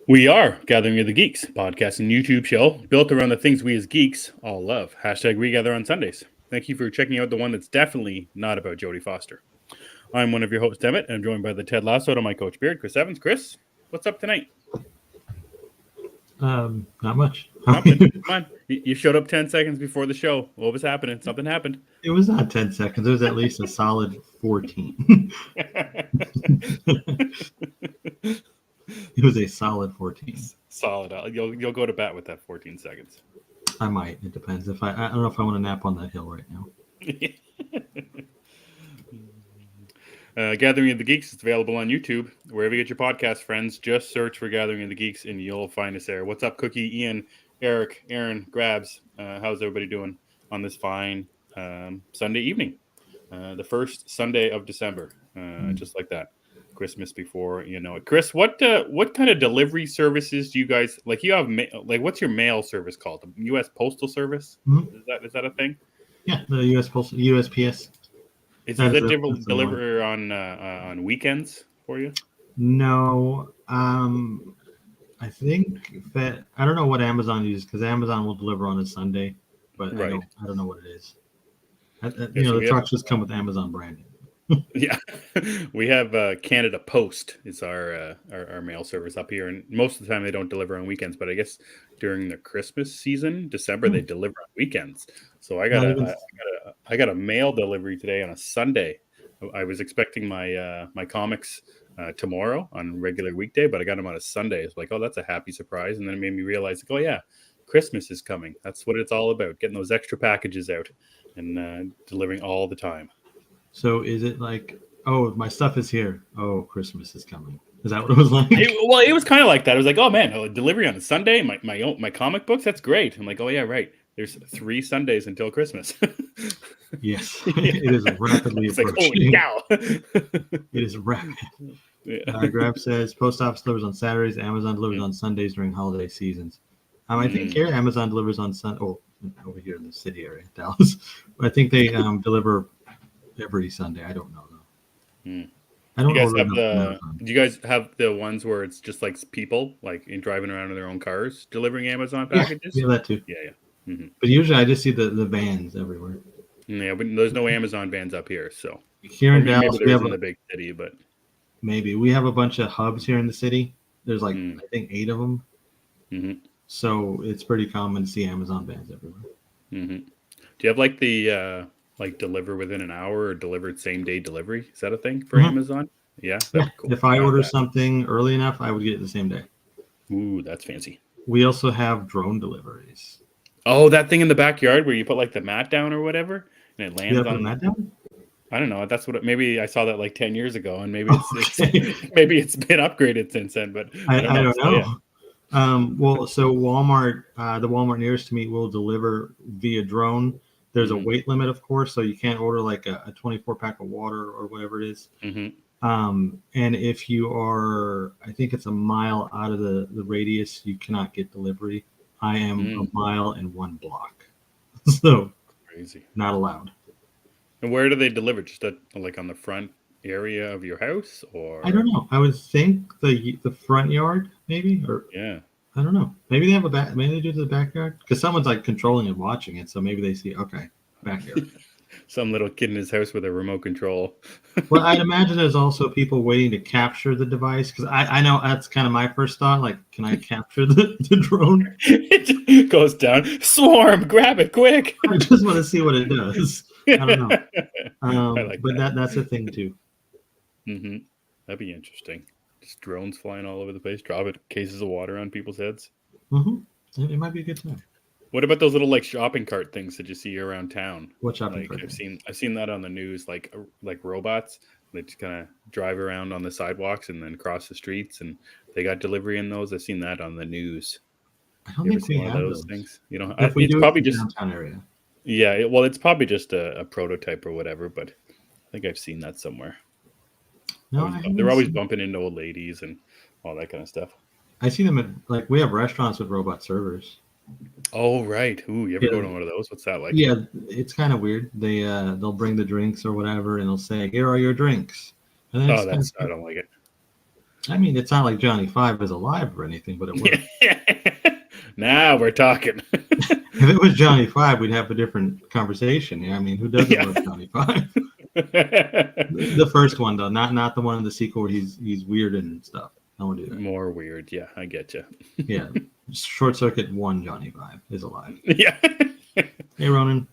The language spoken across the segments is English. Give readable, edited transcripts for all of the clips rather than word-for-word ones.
We are Gathering of the Geeks, podcast and YouTube show built around the things we as geeks all love. Hashtag we gather on Sundays. Thank you for checking out the one that's definitely not about Jodie Foster. I'm one of your hosts, Emmet, and I'm joined by the Ted Lasso to my coach Beard, Chris Evans. Chris, what's up tonight? Not much. Nothing. Come on. You showed up 10 seconds before the show. What was happening? Something happened. It was not 10 seconds. It was at least a solid 14. It was a solid 14. Solid. You'll go to bat with that 14 seconds. I might. It depends. I don't know if I want to nap on that hill right now. Gathering of the Geeks is available on YouTube. Wherever you get your podcast, friends, just search for Gathering of the Geeks and you'll find us there. What's up, Cookie, Ian, Eric, Aaron, Grabs? How's everybody doing on this fine Sunday evening? The first Sunday of December, just like that. Christmas before you know it. Chris, what kind of delivery services do you guys like? You have what's your mail service called? The U.S. Postal Service? Mm-hmm. Is that a thing? Yeah, the U.S. Postal USPS. Is that deliver on weekends for you? No, I think that I don't know what Amazon uses because Amazon will deliver on a Sunday, but right. I don't know what it is. The trucks just come with Amazon branding. Yeah, we have Canada Post. It's our mail service up here, and most of the time they don't deliver on weekends. But I guess during the Christmas season, December, they deliver on weekends. So I got a mail delivery today on a Sunday. I was expecting my comics tomorrow on a regular weekday, but I got them on a Sunday. It's like, oh, that's a happy surprise, and then it made me realize, like, oh yeah, Christmas is coming. That's what it's all about: getting those extra packages out and delivering all the time. So is it like, oh, my stuff is here. Oh, Christmas is coming. Is that what it was like? It was kind of like that. I was like, oh man, delivery on a Sunday, my comic books. That's great. I'm like, oh yeah, right. There's 3 Sundays until Christmas. Yes, it is rapidly approaching. Like, holy cow. It is rapid. Yeah. Grab says post office delivers on Saturdays. Amazon delivers on Sundays during holiday seasons. I think here Amazon delivers on over here in the city area, Dallas. I think they deliver every Sunday. I don't know though. I don't do you guys have the ones where it's just like people like driving around in their own cars delivering Amazon packages? Yeah, that too. Yeah. Mm-hmm. But usually I just see the vans everywhere. Yeah, but there's no Amazon vans up here. So here in Dallas, we have in the big city, but maybe we have a bunch of hubs here in the city. There's like I think 8 of them. Mm-hmm. So it's pretty common to see Amazon vans everywhere. Mm-hmm. Do you have like the deliver within an hour or delivered same day delivery? Is that a thing for Amazon? Yeah. Cool. If I order something early enough, I would get it the same day. Ooh, that's fancy. We also have drone deliveries. Oh, that thing in the backyard where you put like the mat down or whatever, and it lands on the mat down. I don't know. That's what maybe I saw that like 10 years ago, and maybe maybe it's been upgraded since then. But I don't know. Well, so Walmart, the Walmart nearest to me will deliver via drone. There's a weight limit, of course, so you can't order like a 24-pack of water or whatever it is. And if you are, I think it's a mile out of the radius, you cannot get delivery. I am a mile and 1 block, so crazy, not allowed. And where do they deliver? Just like on the front area of your house, or I don't know. I would think the front yard, maybe, or I don't know. Maybe they have a back. Maybe they do the backyard because someone's like controlling and watching it. So maybe they see, okay, backyard. Some little kid in his house with a remote control. Well, I'd imagine there's also people waiting to capture the device because I know that's kind of my first thought. Like, can I capture the drone? It goes down. Swarm, grab it quick. I just want to see what it does. I don't know. But that's a thing too. Mm-hmm. That'd be interesting. Just drones flying all over the place, dropping cases of water on people's heads. Mm-hmm. It might be a good time. What about those little like shopping cart things that you see around town? What shopping cart? I've seen that on the news, like robots. They just kind of drive around on the sidewalks and then cross the streets, and they got delivery in those. I've seen that on the news. I don't think we have those things. You know, it's probably just downtown area. Yeah, well, it's probably just a prototype or whatever, but I think I've seen that somewhere. No, they're always bumping into old ladies and all that kind of stuff. I see them at we have restaurants with robot servers. Oh right. Ooh, you ever go to one of those? What's that like? Yeah, it's kind of weird. They'll bring the drinks or whatever, and they'll say, "Here are your drinks." And I don't like it. I mean, it's not like Johnny Five is alive or anything, but it would have. Now we're talking. If it was Johnny Five, we'd have a different conversation. Yeah, I mean, who doesn't Yeah. love Johnny Five? The first one though, not the one in the sequel where he's weird and stuff. I won't do that. More weird. Yeah, I get you. Yeah, Short Circuit one, Johnny Five is alive. Yeah. Hey, Ronan.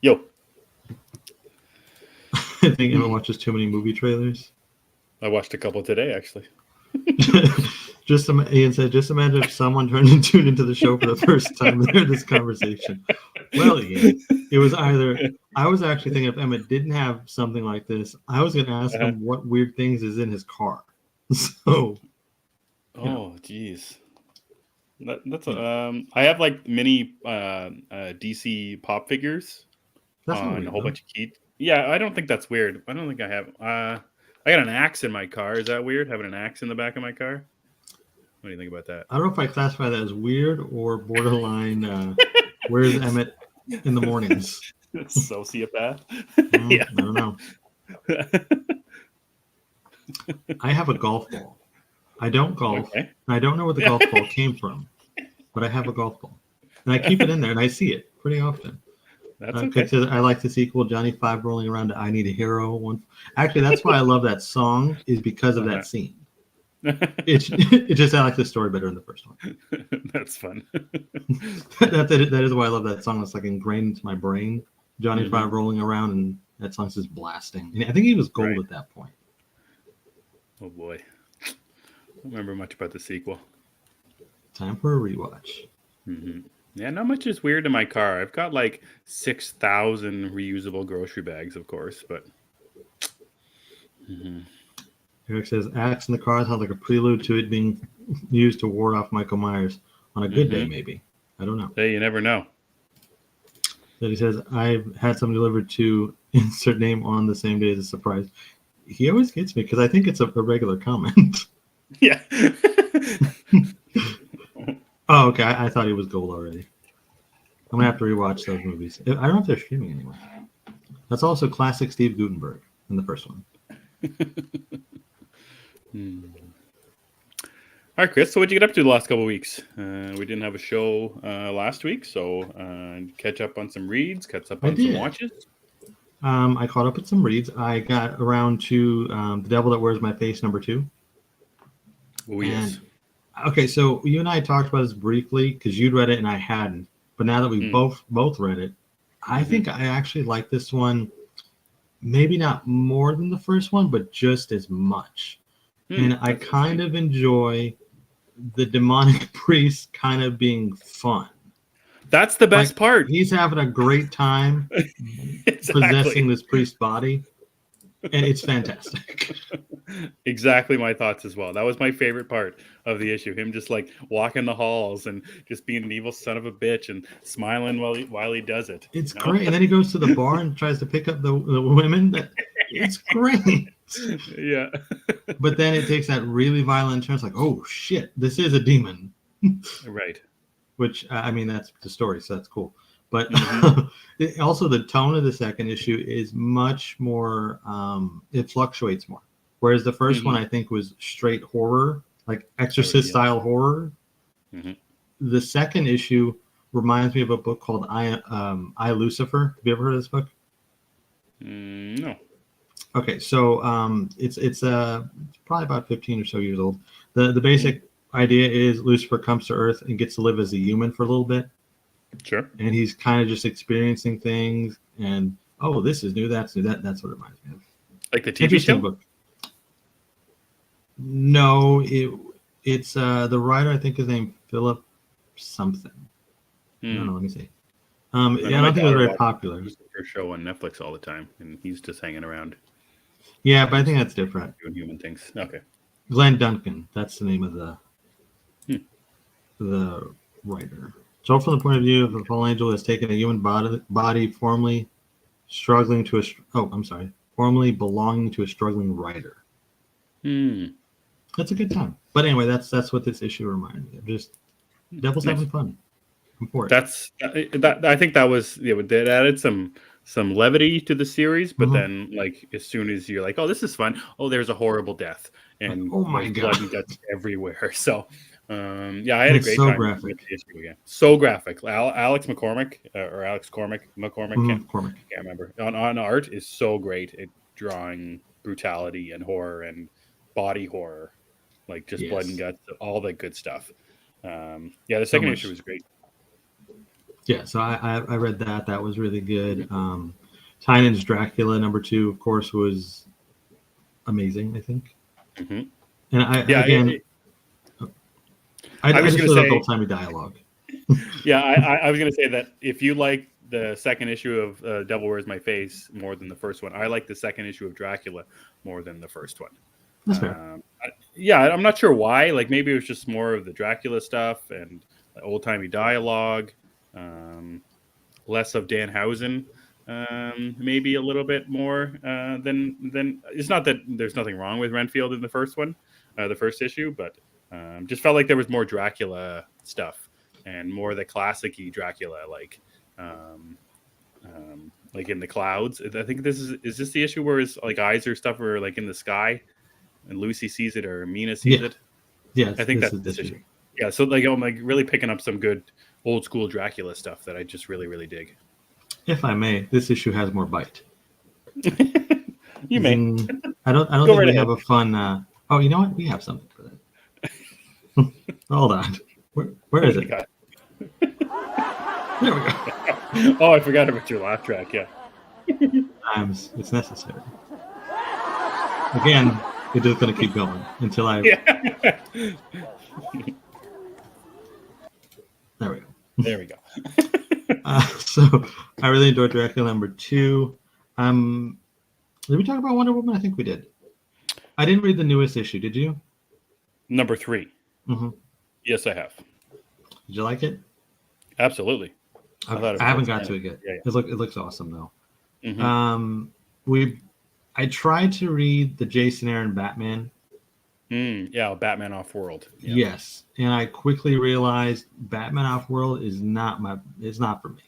Yo, I think Emma watches too many movie trailers. I watched a couple today, actually. Ian said, just imagine if someone tuned into the show for the first time and heard this conversation. Well, Ian, it was either I was actually thinking if Emmett didn't have something like this, I was going to ask him what weird things is in his car. So, oh, geez. That's I have like mini DC pop figures that's not on weird, a whole though. bunch of key. Yeah, I don't think that's weird. I don't think I have. I got an axe in my car. Is that weird? Having an axe in the back of my car? What do you think about that? I don't know if I classify that as weird or borderline. Where's Emmett in the mornings? Sociopath. Yeah, I don't know. I have a golf ball. I don't golf. Okay. I don't know where the golf ball came from, but I have a golf ball, and I keep it in there, and I see it pretty often. That's okay. I like the sequel, Johnny Five rolling around to "I Need a Hero." One, actually, that's why I love that song is because of that scene. It just I like the story better in the first one. That's fun. that is why I love that song. It's like ingrained into my brain. Johnny Five Mm-hmm. rolling around, and that song's just blasting. And I think he was gold at that point. Oh boy, I don't remember much about the sequel. Time for a rewatch. Mm-hmm. Yeah, not much is weird in my car. I've got like 6,000 reusable grocery bags, of course, but. Mm-hmm. Eric says, axe in the car sounds like a prelude to it being used to ward off Michael Myers. On a good day, maybe. I don't know. Hey, you never know. Then he says, I've had some delivered to insert name on the same day as a surprise. He always gets me because I think it's a regular comment. Yeah. Oh, okay. I thought he was gold already. I'm going to have to rewatch those movies. I don't know if they're streaming anyway. That's also classic Steve Guttenberg in the first one. All right, Chris. So what'd you get up to the last couple of weeks? We didn't have a show last week, so catch up on some reads, catch up on some watches. I caught up with some reads. I got around to The Devil That Wears My Face #2. Oh, yes. Okay, so you and I talked about this briefly because you'd read it and I hadn't. But now that we both read it, I think I actually like this one. Maybe not more than the first one, but just as much. And I kind of enjoy the demonic priest kind of being fun. That's the best part. He's having a great time possessing this priest's body. And it's fantastic. Exactly my thoughts as well. That was my favorite part of the issue. Him just like walking the halls and just being an evil son of a bitch and smiling while he does it. It's great. And then he goes to the bar and tries to pick up the women. It's great. Yeah. But then it takes that really violent turn. It's like, oh shit, this is a demon. Right. Which, I mean, that's the story, so that's cool. But also the tone of the second issue is much more, it fluctuates more. Whereas the first one, I think, was straight horror, like Exorcist-style horror. The second issue reminds me of a book called I, Lucifer. Have you ever heard of this book? No. Okay, so it's probably about 15 or so years old. The basic idea is Lucifer comes to Earth and gets to live as a human for a little bit. Sure. And he's kind of just experiencing things, and this is new, that's new. That's what it reminds me of. Like the TV show? Book. No, it's the writer, I think, is named Philip something. I don't know. Let me see. I don't think it was very popular. Lucifer show on Netflix all the time, and he's just hanging around. Yeah, but I think that's different. Doing human things. Okay. Glenn Duncan. That's the name of the writer. So, from the point of view of a fallen angel has taken a human body formerly belonging to a struggling writer. That's a good time. But anyway, that's what this issue reminded me of. Just devil's having fun. I'm for it. That's that. I think that was that added some levity to the series, but Mhm. then like as soon as you're like, oh, this is fun. Oh, there's a horrible death, Like, and oh my there's god, blood and guts everywhere. So, yeah, I had and a it's great so time with graphic. the issue again. So graphic. Alex McCormick or Alex McCormick Cormac. can't remember. On art is so great at drawing brutality and horror and body horror, like just blood and Yes, guts, all that good stuff. Yeah, the so second issue much. was great. Yeah, so I read that. That was really good. Tynan's Dracula #2, of course, was amazing. I think, Hmm. and I Yeah, again, I I was just gonna really love the say, old timey dialogue. yeah, I was gonna say that if you like the second issue of Devil Wears My Face more than the first one, I like the second issue of Dracula more than the first one. That's fair. Yeah, I'm not sure why. Like maybe it was just more of the Dracula stuff and old timey dialogue, um, less of Danhausen. Maybe a little bit more than. It's not that there's nothing wrong with Renfield in the first one, the first issue, but just felt like there was more Dracula stuff and more the classic-y Dracula, like in the clouds. I think this is this the issue where his like eyes or stuff are like in the sky and Lucy sees it or Mina sees Yeah, it. I yes, think this that's is this this year. issue. Yeah, so like I'm like really picking up some good old school Dracula stuff that I just really dig. If I may, this issue has more bite. You may Zing. I don't go think right we ahead. have a fun. Oh, you know what? We have something for that. Hold on. Where What is do you it? got? There we go. Oh, I forgot about your laugh track. Yeah. Times it's necessary. Again, we're just gonna keep going until I. Yeah. There we go. There we go. So I really enjoyed Dracula #2. Did we talk about Wonder Woman? I think we did. I didn't read the newest issue. Did you? Number 3. Mm-hmm. Yes, I have. Did you like it? Absolutely. I Okay. thought it I was haven't got to outstanding. it yet. Yeah, It looks awesome though. yeah. Hmm. We I tried to read the Jason Aaron Batman. Yeah, Batman Off World. Yeah. Yes, and I quickly realized Batman Off World is not for me.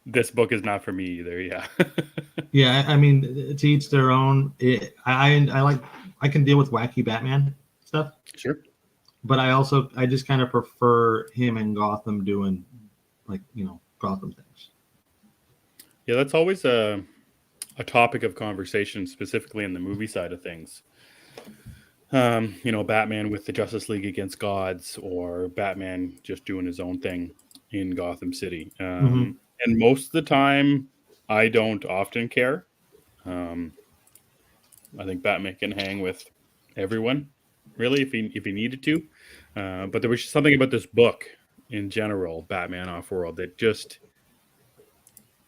This book is not for me either. Yeah. Yeah, I mean, to each their own. I can deal with wacky Batman stuff, Sure. but I just kind of prefer him and Gotham doing like Gotham things. Yeah, that's always a topic of conversation, specifically in the movie side of things. Batman with the Justice League against gods, or Batman just doing his own thing in Gotham City. Mm-hmm. And most of the time, I don't often care. Um, I think Batman can hang with everyone, really, if he needed to. But there was just something about this book in general, Batman Off World, that just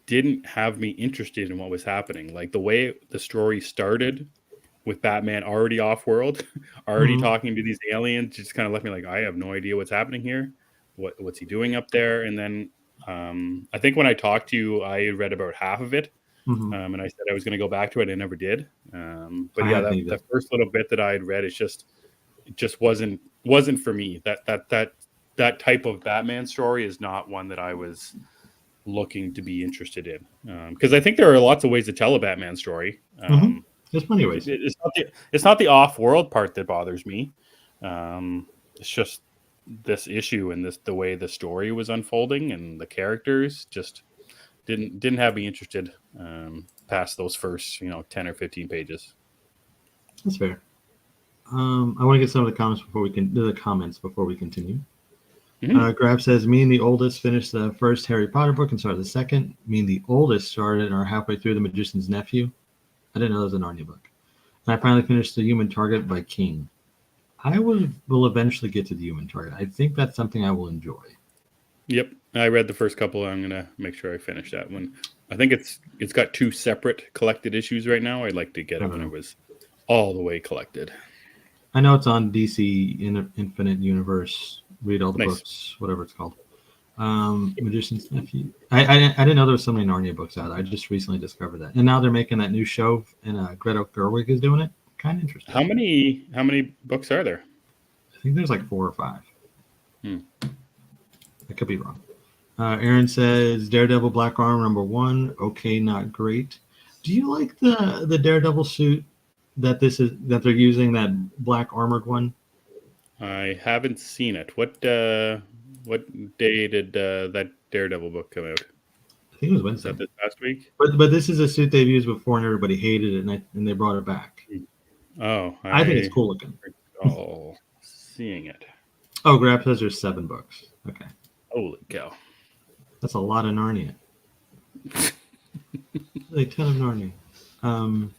didn't have me interested in what was happening. Like the way the story started with Batman already off world, already Mm-hmm. talking to these aliens, just kind of left me like, I have no idea what's happening here. What's he doing up there? And then I think when I talked to you, I read about half of it. Mm-hmm. And I said I was going to go back to it. I never did. But I yeah, haven't either. that first little bit that I had read, it just wasn't for me. That type of Batman story is not one that I was looking to be interested in, because I think there are lots of ways to tell a Batman story. Mm-hmm. There's plenty of ways. It's not the off-world part that bothers me. It's just this issue and the way the story was unfolding and the characters just didn't have me interested past those first 10 or 15 pages. That's fair. I want to get some of the comments before we continue. Mm-hmm. Grab says, me and the oldest finished the first Harry Potter book and started the second. Me and the oldest started and are halfway through The Magician's Nephew. I didn't know there was a Narnia book. And I finally finished The Human Target by King. I will eventually get to The Human Target. I think that's something I will enjoy. Yep, I read the first couple. I'm gonna make sure I finish that one. I think it's got 2 separate collected issues right now. I'd like to get it when it was all the way collected. I know it's on DC Infinite Universe. Read all the books, whatever it's called. Magician's Nephew. I didn't know there was so many Narnia books out. I just recently discovered that, and now they're making that new show, and Greta Gerwig is doing it. Kind of interesting. How many books are there? I think there's like 4 or 5. Hmm. I could be wrong. Aaron says Daredevil Black Armor #1. Okay, not great. Do you like the Daredevil suit that they're using, that black armored one? I haven't seen it. What day did that Daredevil book come out? I think it was Was that Wednesday. this past week? But this is a suit they've used before and everybody hated it, and they brought it back. Oh, I think it's I cool looking. recall seeing it. Oh, Grab says there's 7 books. Okay, Holy cow! that's a lot of Narnia. A ton of Narnia. Um,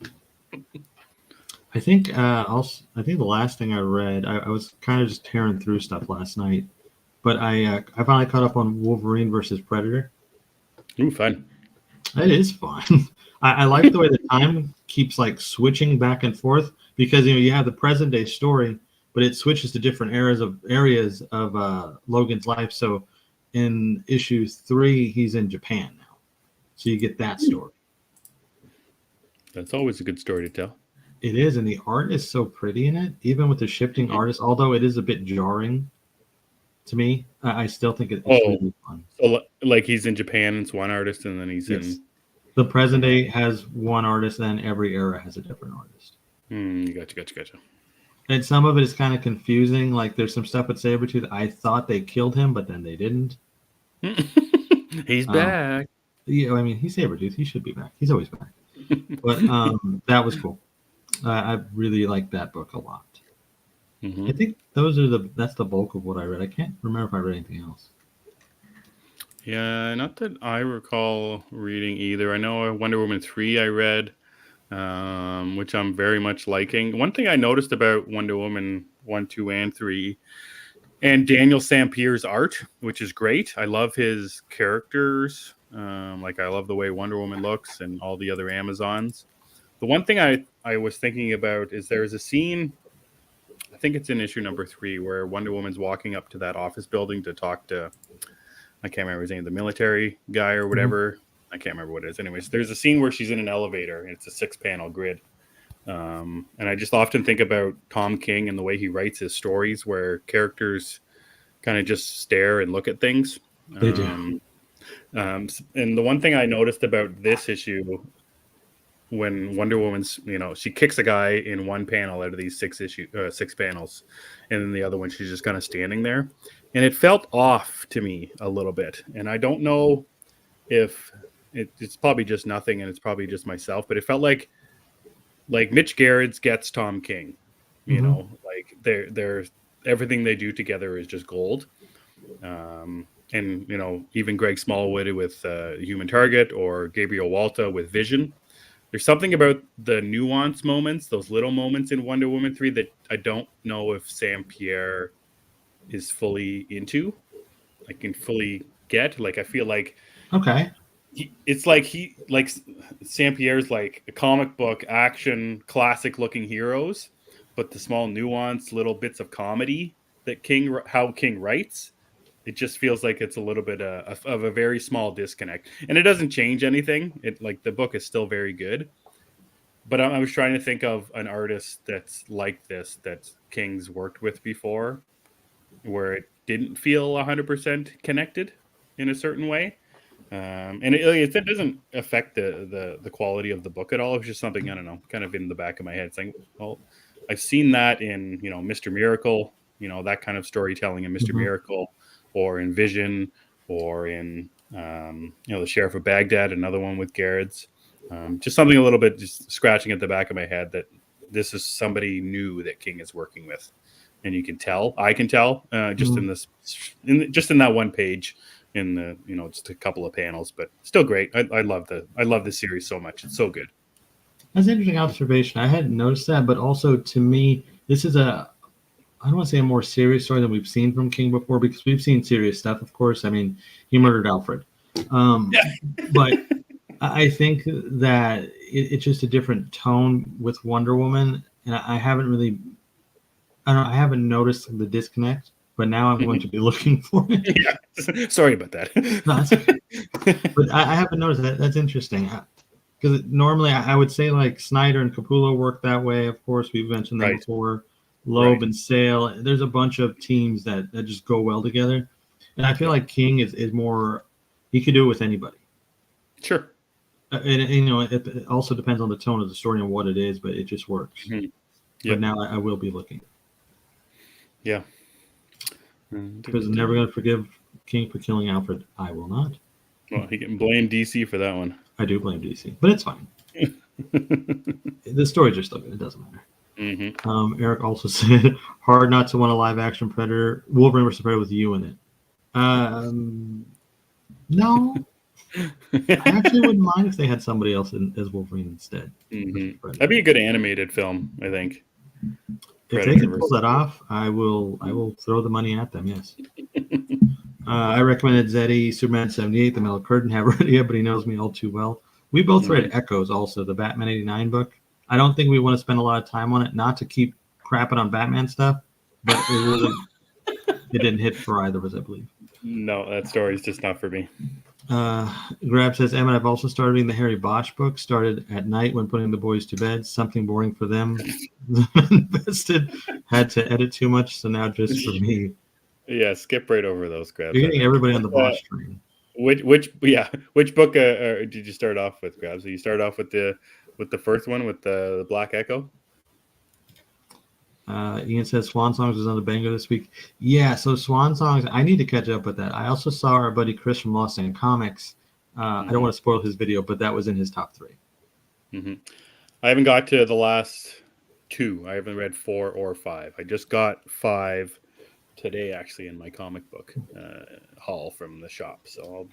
I think I think the last thing I read, I was kind of just tearing through stuff last night, but I finally caught up on Wolverine versus Predator. Ooh, fun. It is fun. I like the way the time keeps like switching back and forth, because you have the present day story, but it switches to different areas of Logan's life. So in issue 3, he's in Japan now, so you get that story. That's always a good story to tell. It is, and the art is so pretty in it, even with the shifting artists. Although it is a bit jarring to me, I still think it's Oh, really fun. so like he's in Japan, it's one artist, and then he's Yes. in. The present day has one artist, and every era has a different artist. Gotcha. And some of it is kind of confusing. Like there's some stuff with Sabretooth. I thought they killed him, but then they didn't. He's back. Yeah, I mean, he's Sabretooth. He should be back. He's always back. But that was cool. I really like that book a lot. Mm-hmm. I think that's the bulk of what I read. I can't remember if I read anything else. Yeah, not that I recall reading either. I know Wonder Woman 3 I read, which I'm very much liking. One thing I noticed about Wonder Woman 1, 2, and 3, and Daniel Sampier's art, which is great. I love his characters. Like I love the way Wonder Woman looks and all the other Amazons. The one thing I was thinking about is there's a scene, I think it's in issue number 3, where Wonder Woman's walking up to that office building to talk to, I can't remember his name, the military guy or whatever. I can't remember what it is. Anyways, there's a scene where she's in an elevator and it's a 6-panel grid. And I just often think about Tom King and the way he writes his stories, where characters kind of just stare and look at things. They do. And the one thing I noticed about this issue, when Wonder Woman's, she kicks a guy in one panel out of these 6 panels, and then the other one she's just kind of standing there, and it felt off to me a little bit. And I don't know if it's probably just nothing, and it's probably just myself, but it felt like Mitch Gerrits gets Tom King, like they're everything they do together is just gold. And even Greg Smallwood with Human Target, or Gabriel Walta with Vision. There's something about the nuance moments, those little moments in Wonder Woman 3, that I don't know if Sam Pierre is fully into. I can fully get. Like, I feel like it's like Sam Pierre's like a comic book action, classic looking heroes, but the small nuance, little bits of comedy that how King writes, it just feels like it's a little bit of a very small disconnect, and it doesn't change anything. The book is still very good, but I was trying to think of an artist that's like this, that King's worked with before, where it didn't feel 100% connected in a certain way. And it doesn't affect the quality of the book at all. It's just something, I don't know, kind of in the back of my head. It's like, well, I've seen that in, Mr. Miracle, that kind of storytelling in Mr. Miracle, or in Vision, or in, the Sheriff of Baghdad, another one with Gerrits. Just something a little bit just scratching at the back of my head, that this is somebody new that King is working with. And I can tell, just in that one page, in the just a couple of panels, but still great. I love the series so much. It's so good. That's an interesting observation. I hadn't noticed that, but also to me, this is I don't want to say a more serious story than we've seen from King before, because we've seen serious stuff, of course. I mean, he murdered Alfred. But I think that it's just a different tone with Wonder Woman, and I haven't noticed the disconnect, but now I'm going to be looking for it. Yeah. Sorry about that. No, that's okay. But I haven't noticed that. That's interesting. Because normally I would say like Snyder and Capullo work that way. Of course, we've mentioned that before. Loeb and Sale. There's a bunch of teams that just go well together. And I feel like King is more He could do it with anybody. Sure. And you know, it also depends on the tone of the story and what it is, but it just works. Mm-hmm. But now I will be looking. Yeah. Because I'm never going to forgive King for killing Alfred. I will not. Well, he can blame DC for that one. I do blame DC, but it's fine. The stories are still good. It doesn't matter. Mm-hmm. Eric also said, hard not to want a live-action Predator, Wolverine vs. Predator with you in it. No. I actually wouldn't mind if they had somebody else as Wolverine instead. Mm-hmm. That'd be a good animated film, I think. If they can pull that off, I will throw the money at them. Yes. I recommended Zeddy, Superman 78, the Metal Curtain. Haven't read it yet, but he knows me all too well. We both read Echoes, also the Batman '89 book. I don't think we want to spend a lot of time on it. Not to keep crapping on Batman stuff, but it didn't hit for either of us, I believe. No, that story is just not for me. Grab says, Emmet, I've also started reading the Harry Bosch book. Started at night when putting the boys to bed. Something boring for them. Invested. Had to edit too much, so now just for me. Yeah, skip right over those Grabs. You're getting everybody on the Bosch train. Which book did you start off with, Grabs? So you start off with the first one with the Black Echo. Ian says Swan Songs was on the banger this week. Yeah, so Swan Songs, I need to catch up with that. I also saw our buddy Chris from Lost in Comics. I don't want to spoil his video, but that was in his top 3. Mm-hmm. I haven't got to the last 2. I haven't read 4 or 5. I just got 5 today, actually, in my comic book haul from the shop. So I'll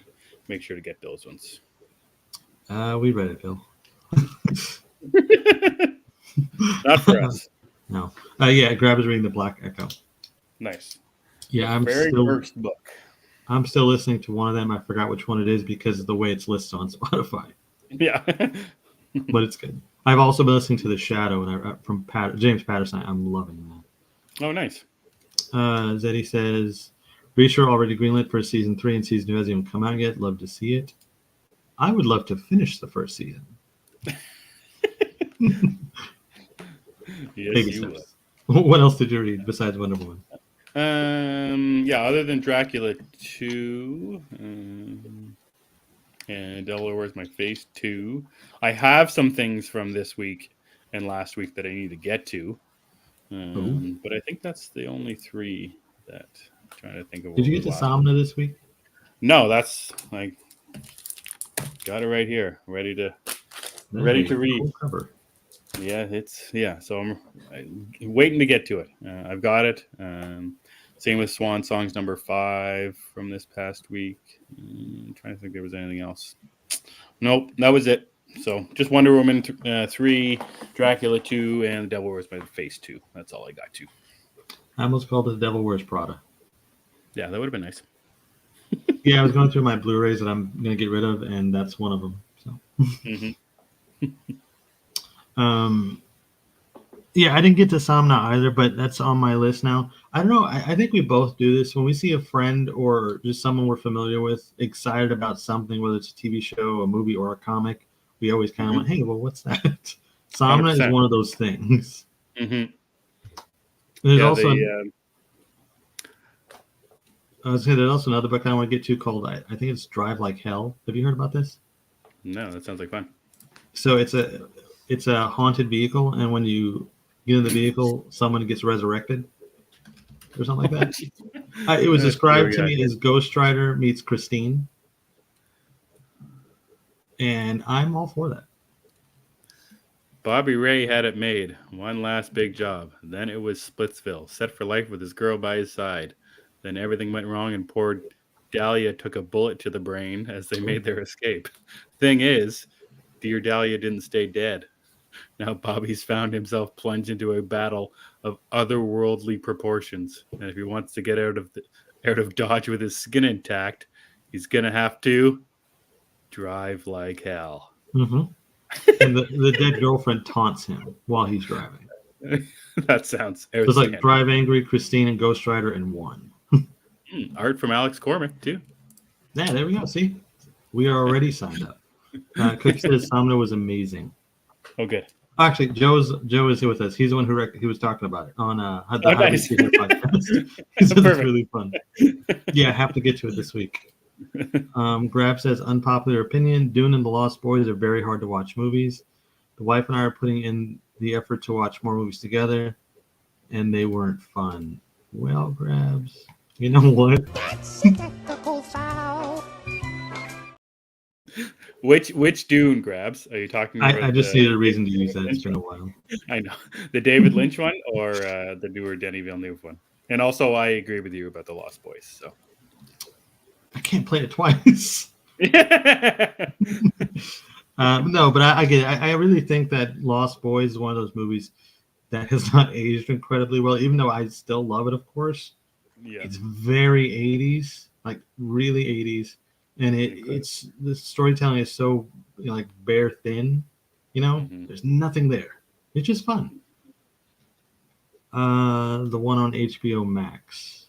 make sure to get those ones. We read it, Bill. Not for us. No. Yeah, Grab is reading the Black Echo. Nice. Yeah, first book. I'm still listening to one of them. I forgot which one it is because of the way it's listed on Spotify. Yeah. But it's good. I've also been listening to The Shadow from James Patterson. I'm loving that. Oh, nice. Zeddy says, Reacher already greenlit for season 3 and season 2 hasn't even come out yet. Love to see it. I would love to finish the first season. Yes, Baby steps. What else did you read besides Wonder Woman? Yeah, other than Dracula 2 and Devil Wears My Face 2, I have some things from this week and last week that I need to get to. But I think that's the only 3 that I'm trying to think of. Did you get to Somna this week? No, that's like got it right here, ready to read. Cool cover. Yeah, so I'm waiting to get to it. I've got it. Same with Swan Songs number 5 from this past week. I'm trying to think if there was anything else. Nope, that was it. So just Wonder Woman 3, Dracula 2, and The Devil Wears My Face 2. That's all I got to. I almost called it The Devil Wears Prada. Yeah, that would have been nice. Yeah, I was going through my Blu-rays that I'm going to get rid of, and that's one of them. So. Yeah, I didn't get to Somna either, but that's on my list now. I don't know. I think we both do this when we see a friend or just someone we're familiar with excited about something, whether it's a TV show, a movie, or a comic. We always kind of went, hey, well, what's that? Somna 100%. Is one of those things. Mm-hmm. There's also I was saying there's also another book I want to get to called I think it's Drive Like Hell. Have you heard about this? No, that sounds like fun. So it's a haunted vehicle, and when you get in the vehicle, someone gets resurrected or something like that. It was described to me as Ghost Rider meets Christine, and I'm all for that. Bobby Ray had it made. One last big job. Then it was Splitsville, set for life with his girl by his side. Then everything went wrong, and poor Dahlia took a bullet to the brain as they made their escape. Thing is, dear Dahlia didn't stay dead. Now Bobby's found himself plunged into a battle of otherworldly proportions, and if he wants to get out of Dodge with his skin intact, he's gonna have to drive like hell. Mm-hmm. And the dead girlfriend taunts him while he's driving. That sounds. So it's like Drive Angry, Christine, and Ghost Rider in one. Art from Alex Cormack too. Yeah, there we go. See, we are already signed up. Cook says Somna was amazing. Oh, good. Actually, Joe is here with us. He's the one who was talking about it on the nice. podcast. He said it's really fun. Yeah, I have to get to it this week. Grab says, unpopular opinion, Dune and The Lost Boys are very hard to watch movies. The wife and I are putting in the effort to watch more movies together, and they weren't fun. Well, Grabs, you know what? Which Dune, Grabs? Are you talking about I just needed a reason to use David that. It's Lynch been a one? while. I know the David Lynch one or the newer Denis Villeneuve one. And also, I agree with you about the Lost Boys. So I can't play it twice. No, but I get it. I really think that Lost Boys is one of those movies that has not aged incredibly well, even though I still love it, of course. yeah, It's very 80s, like really 80s. And it's the storytelling is so like bare thin, mm-hmm. there's nothing there. It's just fun. The one on HBO Max.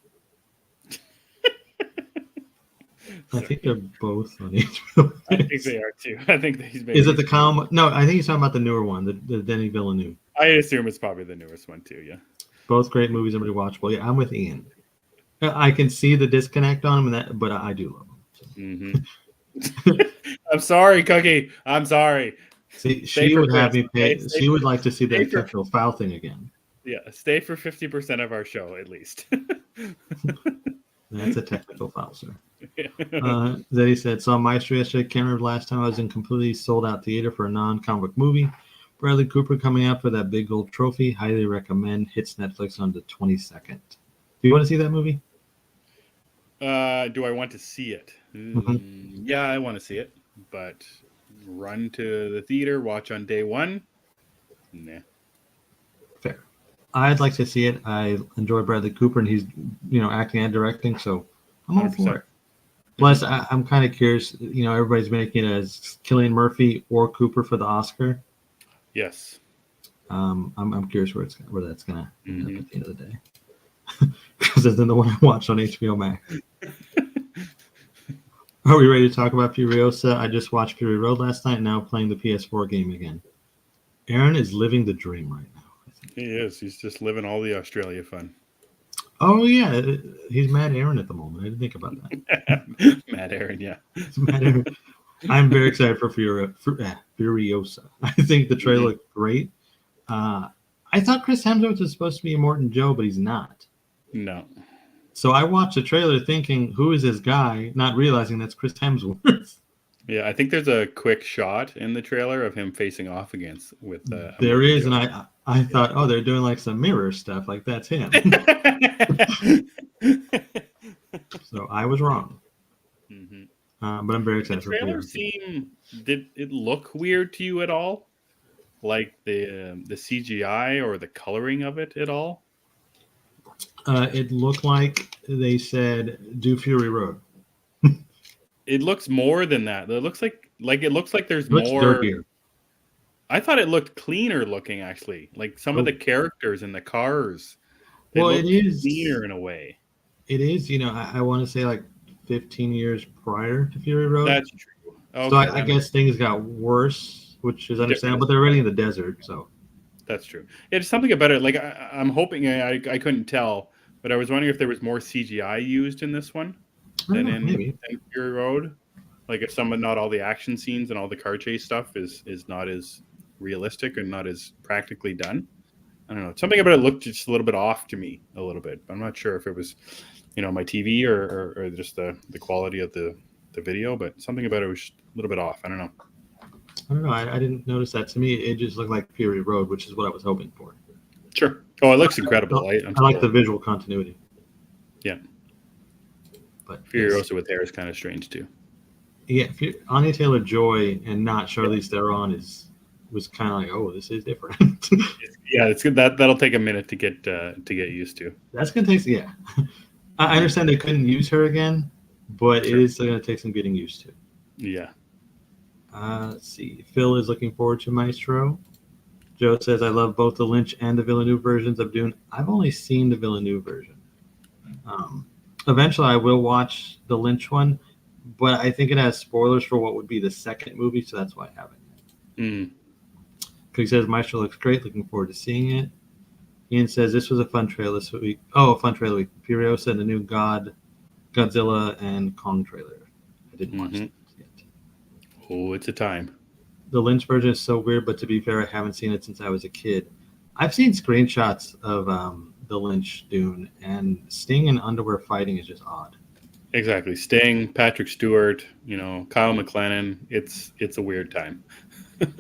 I think they're both on HBO Max. I think they are too. I think he's made. Is it the No, I think he's talking about the newer one, the Denis Villeneuve. I assume it's probably the newest one too. Yeah. Both great movies and rewatchable. Yeah, I'm with Ian. I can see the disconnect on him, but I do love him. So. Mm-hmm. I'm sorry, Cookie. I'm sorry. See, she would have me pay. She would like to see that technical foul thing again. Yeah, stay for 50% of our show at least. That's a technical foul, sir. Zeddy said, saw Maestro yesterday. Can't remember last time I was in completely sold out theater for a non-comic movie. Bradley Cooper coming out for that big gold trophy. Highly recommend. Hits Netflix on the 22nd. Do you want to see that movie? Do I want to see it? Mm-hmm. Yeah, I want to see it, but run to the theater, watch on day one? Nah. Fair. I'd like to see it. I enjoy Bradley Cooper, and he's, acting and directing, so I'm all for it. Plus, I'm kind of curious. Everybody's making it as Cillian Murphy or Cooper for the Oscar. Yes. I'm curious where that's gonna end up at the end of the day, because it's the one I watched on HBO Max. Are we ready to talk about Furiosa? I just watched Fury Road last night. Now playing the PS4 game again. Aaron is living the dream right now. He is. He's just living all the Australia fun. Oh yeah, he's Mad Aaron at the moment. I didn't think about that. Mad Aaron, yeah. Mad Aaron. I'm very excited for Furiosa. I think the trailer looked great. I thought Chris Hemsworth was supposed to be Immortan Joe, but he's not. No. So I watched the trailer thinking, who is this guy? Not realizing that's Chris Hemsworth. Yeah, I think there's a quick shot in the trailer of him facing off against with. There is, Joe. And I thought, oh, they're doing like some mirror stuff, like that's him. So I was wrong. Mm-hmm. But I'm very excited for the trailer. Did it look weird to you at all? Like the CGI or the coloring of it at all? It looked like they said, do Fury Road. It looks more than that. It looks like there's more. Dirtier. I thought it looked cleaner looking, actually. Like some of the characters and the cars. It is cleaner in a way. It is. I want to say like 15 years prior to Fury Road. That's true. Okay, so I guess things got worse, which is understandable. But they're already in the desert, so. That's true. It's something about it. Like I'm hoping I couldn't tell, but I was wondering if there was more CGI used in this one than in Fury Road. Like if not all the action scenes and all the car chase stuff is not as realistic and not as practically done. I don't know. Something about it looked just a little bit off to me, a little bit. I'm not sure if it was, my TV or just the quality of the video, but something about it was just a little bit off. I don't know. I don't know. I didn't notice that. To me, it just looked like Fury Road, which is what I was hoping for. Sure. Oh, it looks incredible. I like the visual continuity. Yeah. But Furiosa with hair is kind of strange too. Yeah, Anya Taylor-Joy and not Charlize Theron was kind of like, oh, this is different. Yeah, it's good. That'll take a minute to get used to. That's gonna take. Yeah, I understand they couldn't use her again, but it is going to take some getting used to. Yeah. Let's see. Phil is looking forward to Maestro. Joe says, I love both the Lynch and the Villeneuve versions of Dune. I've only seen the Villeneuve version. Eventually, I will watch the Lynch one, but I think it has spoilers for what would be the second movie, so that's why I haven't. He says, Maestro looks great. Looking forward to seeing it. Ian says, this was a fun trailer this week. Oh, a fun trailer week. Furiosa and the new Godzilla and Kong trailer. I didn't watch Mm-hmm. that yet. Oh, it's a time. The Lynch version is so weird, but to be fair, I haven't seen it since I was a kid. I've seen screenshots of the Lynch Dune, and Sting in underwear fighting is just odd. Exactly. Sting, Patrick Stewart, Kyle MacLennan. It's a weird time.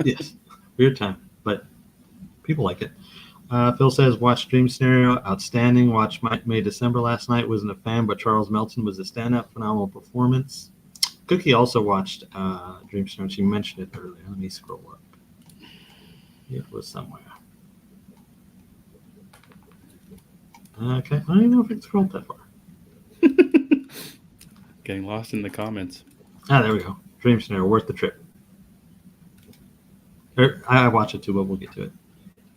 Yes, weird time, but people like it. Phil says, watch Dream Scenario, outstanding. Watch May December last night, wasn't a fan, but Charles Melton was a stand-up, phenomenal performance. Cookie also watched Dream Scenario. She mentioned it earlier. Let me scroll up. It was somewhere. Okay, I don't even know if it scrolled that far. Getting lost in the comments. There we go. Dream Scenario, worth the trip. I watch it too, but we'll get to it.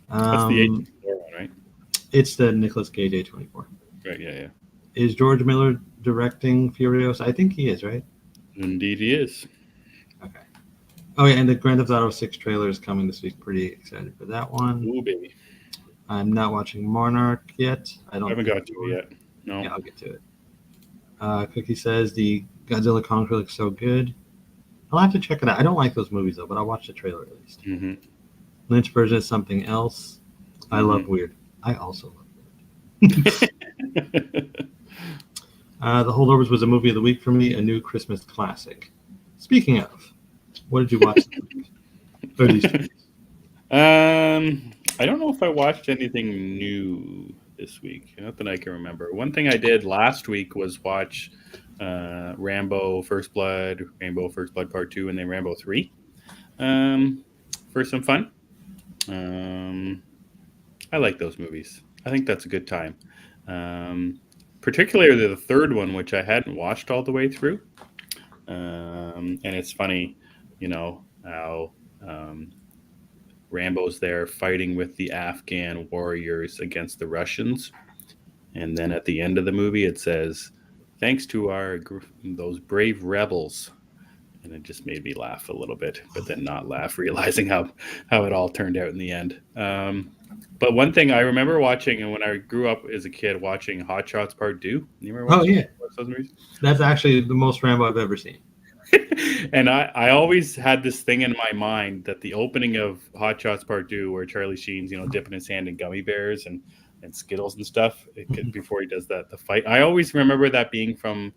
That's the A24 one, right? It's the Nicolas Cage A24. Right. Yeah. Is George Miller directing Furiosa? I think he is, right? Indeed, he is. Okay. Oh, yeah, and the Grand Theft Auto 6 trailer is coming this week. Pretty excited for that one. Ooh, baby. I'm not watching Monarch yet. I haven't got to it yet. No. Yeah, I'll get to it. Cookie says the Godzilla Conquer looks so good. I'll have to check it out. I don't like those movies, though, but I'll watch the trailer at least. Mm-hmm. Lynch version is something else. I love weird. I also love weird. The Holdovers was a movie of the week for me, a new Christmas classic. Speaking of, what did you watch this week? Or these 2 weeks? I don't know if I watched anything new this week. Not that I can remember. One thing I did last week was watch Rambo First Blood, Rambo First Blood Part 2, and then Rambo 3 for some fun. I like those movies. I think that's a good time. Particularly the third one, which I hadn't watched all the way through. And it's funny, how Rambo's there fighting with the Afghan warriors against the Russians. And then at the end of the movie, it says, thanks to those brave rebels. And it just made me laugh a little bit, but then not laugh, realizing how it all turned out in the end. But one thing I remember watching, and when I grew up as a kid, watching Hot Shots Part 2. You remember watching those movies? That's actually the most Rambo I've ever seen. And I always had this thing in my mind that the opening of Hot Shots Part 2, where Charlie Sheen's, dipping his hand in gummy bears and Skittles and stuff before he does the fight. I always remember that being from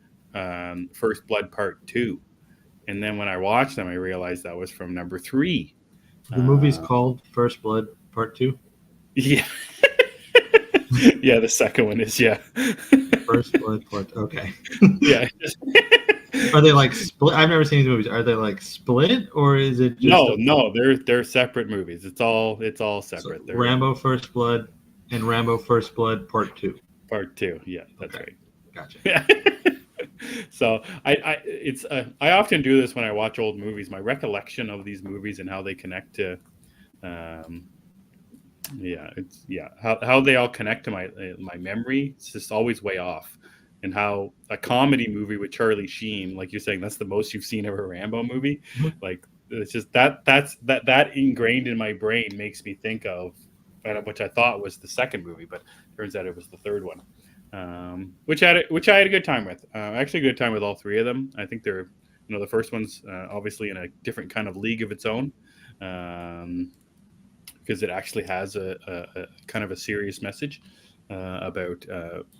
First Blood Part 2. And then when I watched them, I realized that was from number 3. The movie's called First Blood Part 2? Yeah. Yeah, the second one is, yeah. First Blood Part, okay. Yeah. Are they like split? I've never seen these movies. Are they like split, or is it just No, they're separate movies. It's all separate. So Rambo First Blood and Rambo First Blood Part 2. Part 2, yeah, that's right. Gotcha. Yeah. So I often do this when I watch old movies. My recollection of these movies and how they connect to, how they all connect to my memory. It's just always way off. And how a comedy movie with Charlie Sheen, like you're saying, that's the most you've seen of a Rambo movie. Like it's just that ingrained in my brain makes me think of, which I thought was the second movie, but turns out it was the third one. Which I had a good time with. Actually, a good time with all 3 of them. I think they're, the first one's obviously in a different kind of league of its own, because it actually has a kind of a serious message about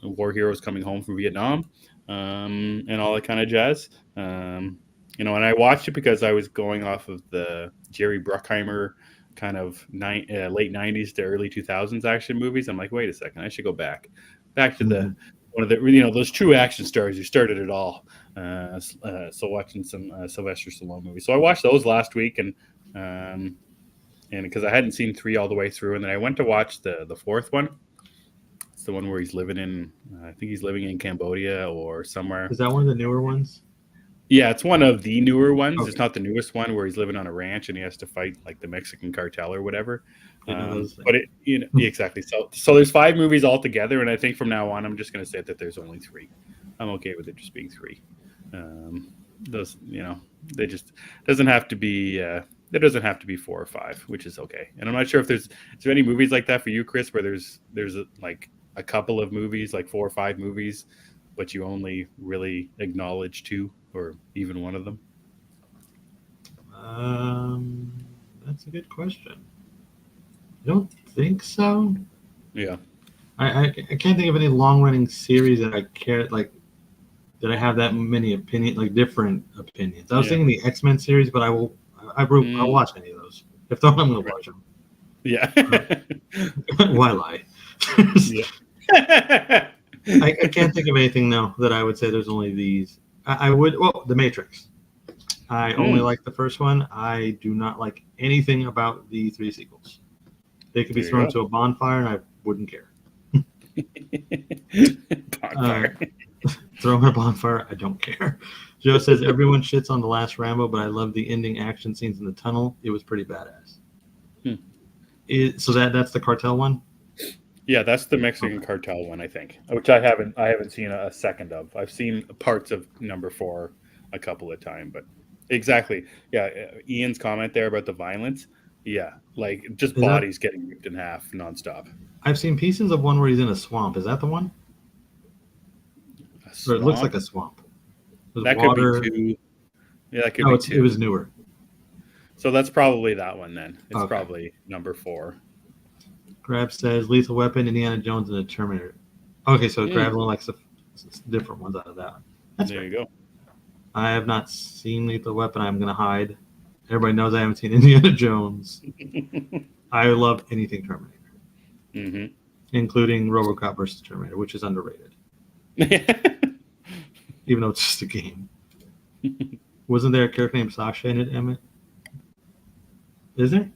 war heroes coming home from Vietnam and all that kind of jazz. And I watched it because I was going off of the Jerry Bruckheimer kind of late 90s to early 2000s action movies. I'm like, wait a second, I should go back to the one of the those true action stars who started it all. So watching some Sylvester Stallone movies. So I watched those last week, and because I hadn't seen 3 all the way through, and then I went to watch the fourth one. It's the one where he's living in, I think he's living in Cambodia or somewhere. Is that one of the newer ones? Yeah, it's one of the newer ones. Okay. It's not the newest one where he's living on a ranch and he has to fight like the Mexican cartel or whatever. But exactly. So there's 5 movies altogether, and I think from now on I'm just going to say that there's only 3. I'm okay with it just being 3. Those, they just doesn't have to be. There doesn't have to be 4 or 5, which is okay. And I'm not sure if is there any movies like that for you, Chris, where there's like a couple of movies, like 4 or 5 movies, but you only really acknowledge 2. or even one of them? Um, that's a good question. I don't think so. Yeah. I can't think of any long running series that I care like that I have that many different opinions. I was Yeah. thinking the X-Men series, but I'll Mm, watch any of those. If they're on, I'm gonna watch them. yeah. Why lie? Yeah. I can't think of anything now that I would say there's only these. I would well The Matrix. I only Mm, like the first one. I do not like anything about the three sequels. They could be there you thrown go. to a bonfire and I wouldn't care. Uh, Bonfire. throw them in a bonfire, I don't care. Joe says everyone shits on the last Rambo, but I love the ending action scenes in the tunnel. It was pretty badass. Hmm. So that's the cartel one. Yeah, that's the Mexican Okay. cartel one, I think, which I haven't seen a second of. I've seen parts of number four a couple of times, but exactly. Yeah, Ian's comment there about the violence. Yeah, like just Is that bodies getting ripped in half nonstop. I've seen pieces of one where he's in a swamp. Is that the one? A Or it looks like swamp? a swamp. There's That could be water. two. Yeah, that could No, be it two. was newer. So that's probably that one then. It's Okay. probably number four. Grab says Lethal Weapon, Indiana Jones, and the Terminator. Okay, so Hmm, Grab only likes the different ones out of that one. That's there fair. you go. I have not seen Lethal Weapon. I'm gonna hide. Everybody knows I haven't seen Indiana Jones. I love anything Terminator, Hmm. including RoboCop versus Terminator, which is underrated, even though it's just a game. Wasn't there a character named Sasha in it, Emmet? Is there?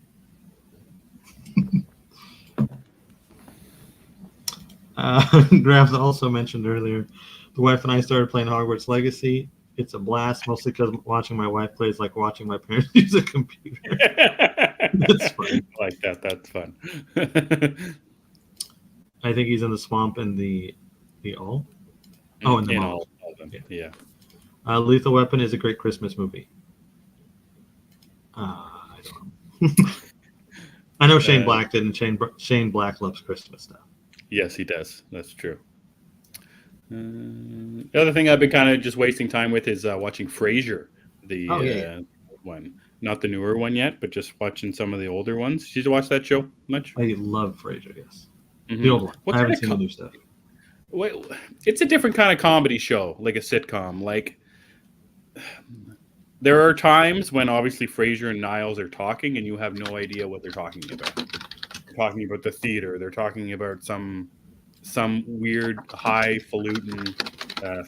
Graf also mentioned earlier, the wife and I started playing Hogwarts Legacy. It's a blast, mostly because watching my wife play is like watching my parents use a computer. That's funny. Like that. That's fun. I think he's in the swamp in the all. Oh, in the In mall. all of them. Yeah. Yeah. Lethal Weapon is a great Christmas movie. I don't know. I know Shane Uh, Black did, and Shane Black loves Christmas stuff. yes, he does. That's true. The other thing I've been kind of just wasting time with is watching Frasier, Oh the yeah, yeah. one, not the newer one yet, but just watching some of the older ones. Did you watch that show much? I love Frasier. Yes, the Hmm. old one. What I kind haven't of seen the new stuff. wait, it's a different kind of comedy show, like a sitcom. Like there are times when obviously Frasier and Niles are talking, and you have no idea what they're talking about. They're talking about the theater. They're talking about some weird highfalutin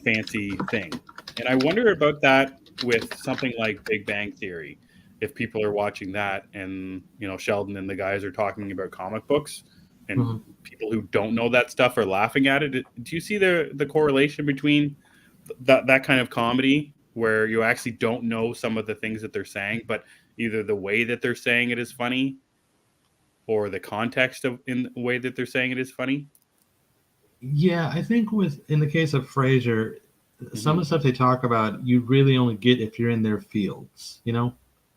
fancy thing. And I wonder about that with something like Big Bang Theory. If people are watching that and Sheldon and the guys are talking about comic books and Mhm. people who don't know that stuff are laughing at it, do you see the correlation between that kind of comedy where you actually don't know some of the things that they're saying, but either the way that they're saying it is funny or the context of in the way that they're saying it is funny? Yeah, I think in the case of Frasier, some of Hmm. the stuff they talk about, you really only get if you're in their fields, you know?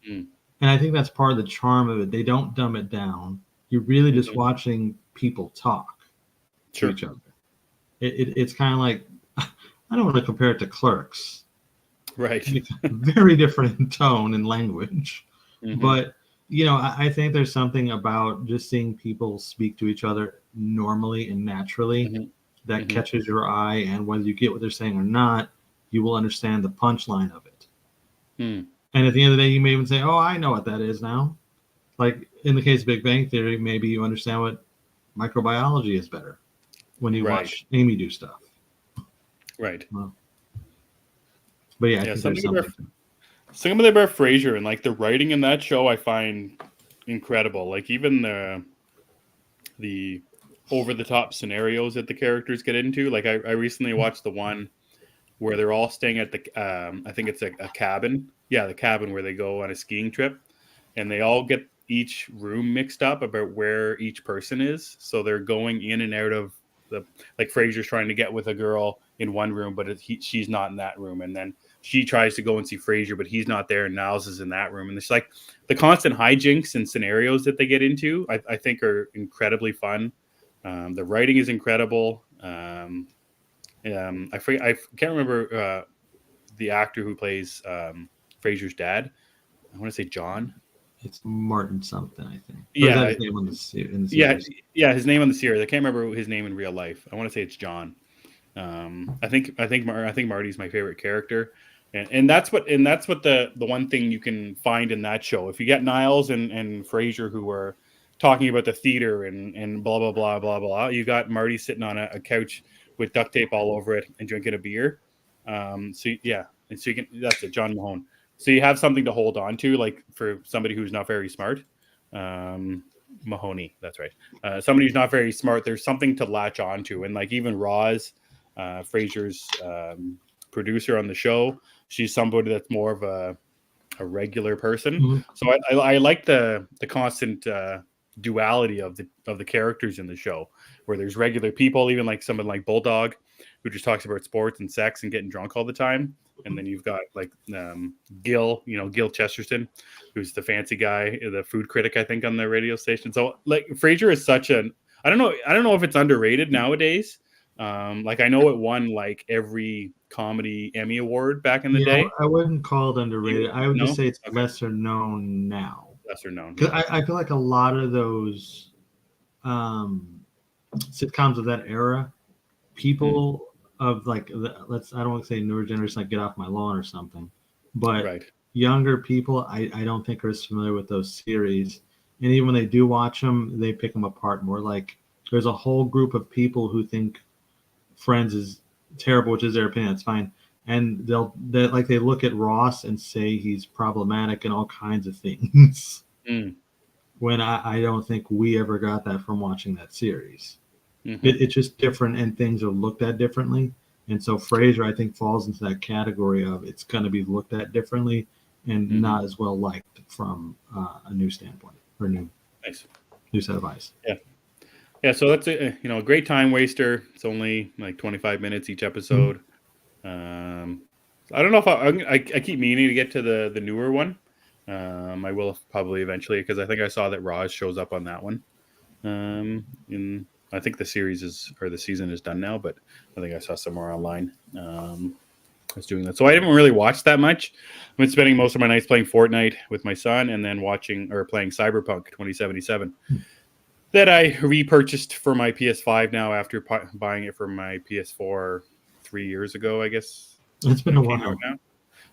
Mm. And I think that's part of the charm of it. They don't dumb it down. You're really just Hmm. watching people talk to Sure. each other. It's kind of like, I don't want to compare it to Clerks. Right. It's very different in tone and language. Hmm. But, I think there's something about just seeing people speak to each other normally and naturally Hmm. that Hmm. catches your eye. And whether you get what they're saying or not, you will understand the punchline of it. Mm. And at the end of the day, you may even say, "Oh, I know what that is now." Like in the case of Big Bang Theory, maybe you understand what microbiology is better when you Right. watch Amy do stuff. Right. Well, but yeah, I Yeah. think there's Something about something to it. Frasier and like the writing in that show, I find incredible. Like even the over the top scenarios that the characters get into. Like I recently watched the one where they're all staying at the I think it's a cabin. Yeah, the cabin where they go on a skiing trip, and they all get each room mixed up about where each person is. So they're going in and out of the like Frasier's trying to get with a girl in one room, but she's not in that room, and then she tries to go and see Frasier, but he's not there, and Niles is in that room, and it's like the constant hijinks and scenarios that they get into. I think are incredibly fun. The writing is incredible. I can't remember the actor who plays Frasier's dad. I want to say John. It's Martin something, I think. Or is that Yeah, his name on in the yeah, series? yeah. His name on the series. I can't remember his name in real life. I want to say it's John. I think Marty's my favorite character, and that's what the one thing you can find in that show. If you get Niles and Frasier who are talking about the theater and blah blah blah blah blah, you got Marty sitting on a couch with duct tape all over it and drinking a beer. Yeah, and so you can that's it, John Mahone. So you have something to hold on to, like for somebody who's not very smart. Um, Mahoney, that's right. Somebody who's not very smart, there's something to latch on to, and like even Roz, Frasier's producer on the show. She's somebody that's more of a regular person. Mm-hmm. So I like the constant duality of the characters in the show, where there's regular people, even like someone like Bulldog, who just talks about sports and sex and getting drunk all the time. And then you've got like Gil, Gil Chesterton, who's the fancy guy, the food critic, I think, on the radio station. So like Frasier is such an I don't know if it's underrated nowadays. Like I know it won like every comedy Emmy award back in the Yeah, day. I wouldn't call it underrated. I would No, just say it's okay, lesser known now. lesser known. Because Yeah. I feel like a lot of those sitcoms of that era, people of like I don't want to say newer generation like Get Off My Lawn or something, but Right. younger people I don't think are as familiar with those series, and even when they do watch them, they pick them apart more. Like there's a whole group of people who think Friends is terrible, which is their opinion. That's fine, and they look at Ross and say he's problematic and all kinds of things. Mm. When I don't think we ever got that from watching that series. Mm-hmm. It's just different, and things are looked at differently. And so Frasier, I think, falls into that category of it's going to be looked at differently and not as well liked from a new standpoint or new set of eyes. Yeah. So that's a great time waster. It's only like 25 minutes each episode. I don't know if I keep meaning to get to the newer one. I will probably eventually because I think I saw that Roz shows up on that one. I think the season is done now, but I think I saw somewhere online. I was doing that, so I haven't really watched that much. I've been spending most of my nights playing Fortnite with my son, and then playing Cyberpunk 2077 that I repurchased for my PS5 now after buying it for my PS4 3 years ago, I guess. It's been a while now.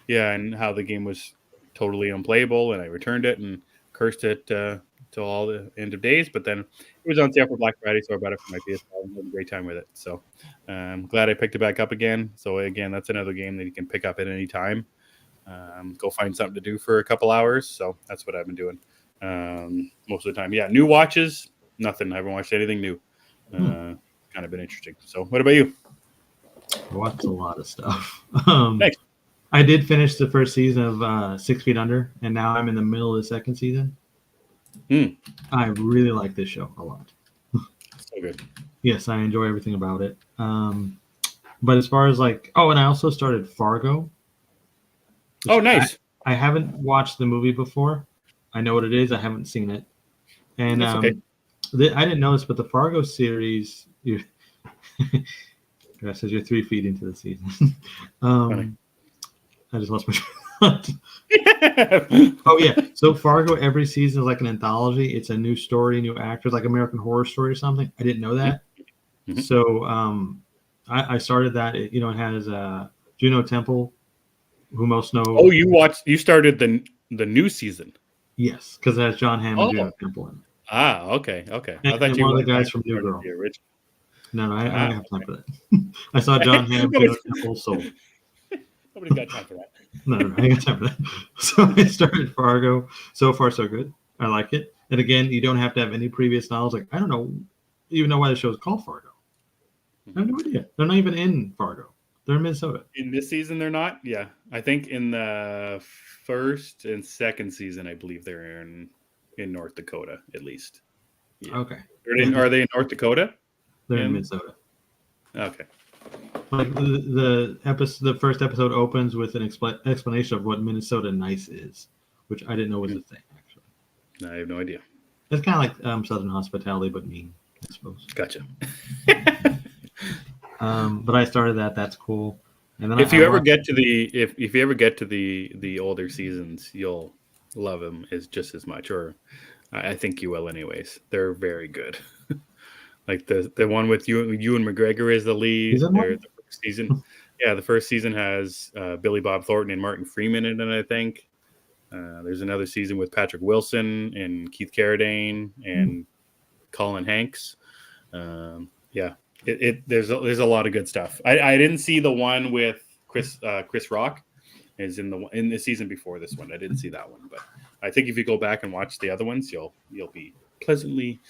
Yeah, and how the game was totally unplayable, and I returned it and cursed it till all the end of days. But then it was on sale for Black Friday, so I bought it for my PS5 and had a great time with it. So I'm glad I picked it back up again. So again, that's another game that you can pick up at any time. Go find something to do for a couple hours. So that's what I've been doing most of the time. Yeah, new watches, nothing. I haven't watched anything new. Kind of been interesting. So what about you? I watched a lot of stuff. Thanks. I did finish the first season of 6 Feet Under, and now I'm in the middle of the second season. I really like this show a lot. So good. Yes, I enjoy everything about it. But as far as and I also started Fargo. Oh, nice. I haven't watched the movie before. I know what it is. I haven't seen it. And That's okay. I didn't know this, but the Fargo series, says you're 3 feet into the season. I just lost my thought. Oh yeah, so Fargo every season is like an anthology. It's a new story, new actors, like American Horror Story or something. I didn't know that. Mm-hmm. So I started that. It has Juno Temple, who most know. Oh, you started the new season. Yes, because it has John Hamm and Juno Temple in it. Ah, okay. And, I thought you one of the guys from New Girl. No, I don't have time for that. I saw John Hamm, Juno Temple, sold. Nobody's got time for that. No, I ain't got time for that. So I started Fargo. So far, so good. I like it. And again, you don't have to have any previous knowledge. Like, I don't even know why the show is called Fargo. I have no idea. They're not even in Fargo. They're in Minnesota. In this season, they're not? Yeah. I think in the first and second season, I believe they're in North Dakota, at least. Yeah. Okay. Are they in North Dakota? They're in Minnesota. Okay. Like the first episode opens with an explanation of what Minnesota Nice is, which I didn't know was a thing, actually. I have no idea. It's kind of like Southern hospitality, but mean, I suppose. Gotcha. But I started that. That's cool. And then If I you ever watched. get to the if you ever get to the older seasons, you'll love them as just as much, or I think you will anyways. They're very good. Like the one with you and McGregor as the lead. Season They're one? the first season. Yeah, the first season has Billy Bob Thornton and Martin Freeman in it, I think. There's another season with Patrick Wilson and Keith Carradine Hmm. and Colin Hanks. Yeah, there's a lot of good stuff. I didn't see the one with Chris Rock is in the season before this one. I didn't see that one, but I think if you go back and watch the other ones, you'll be pleasantly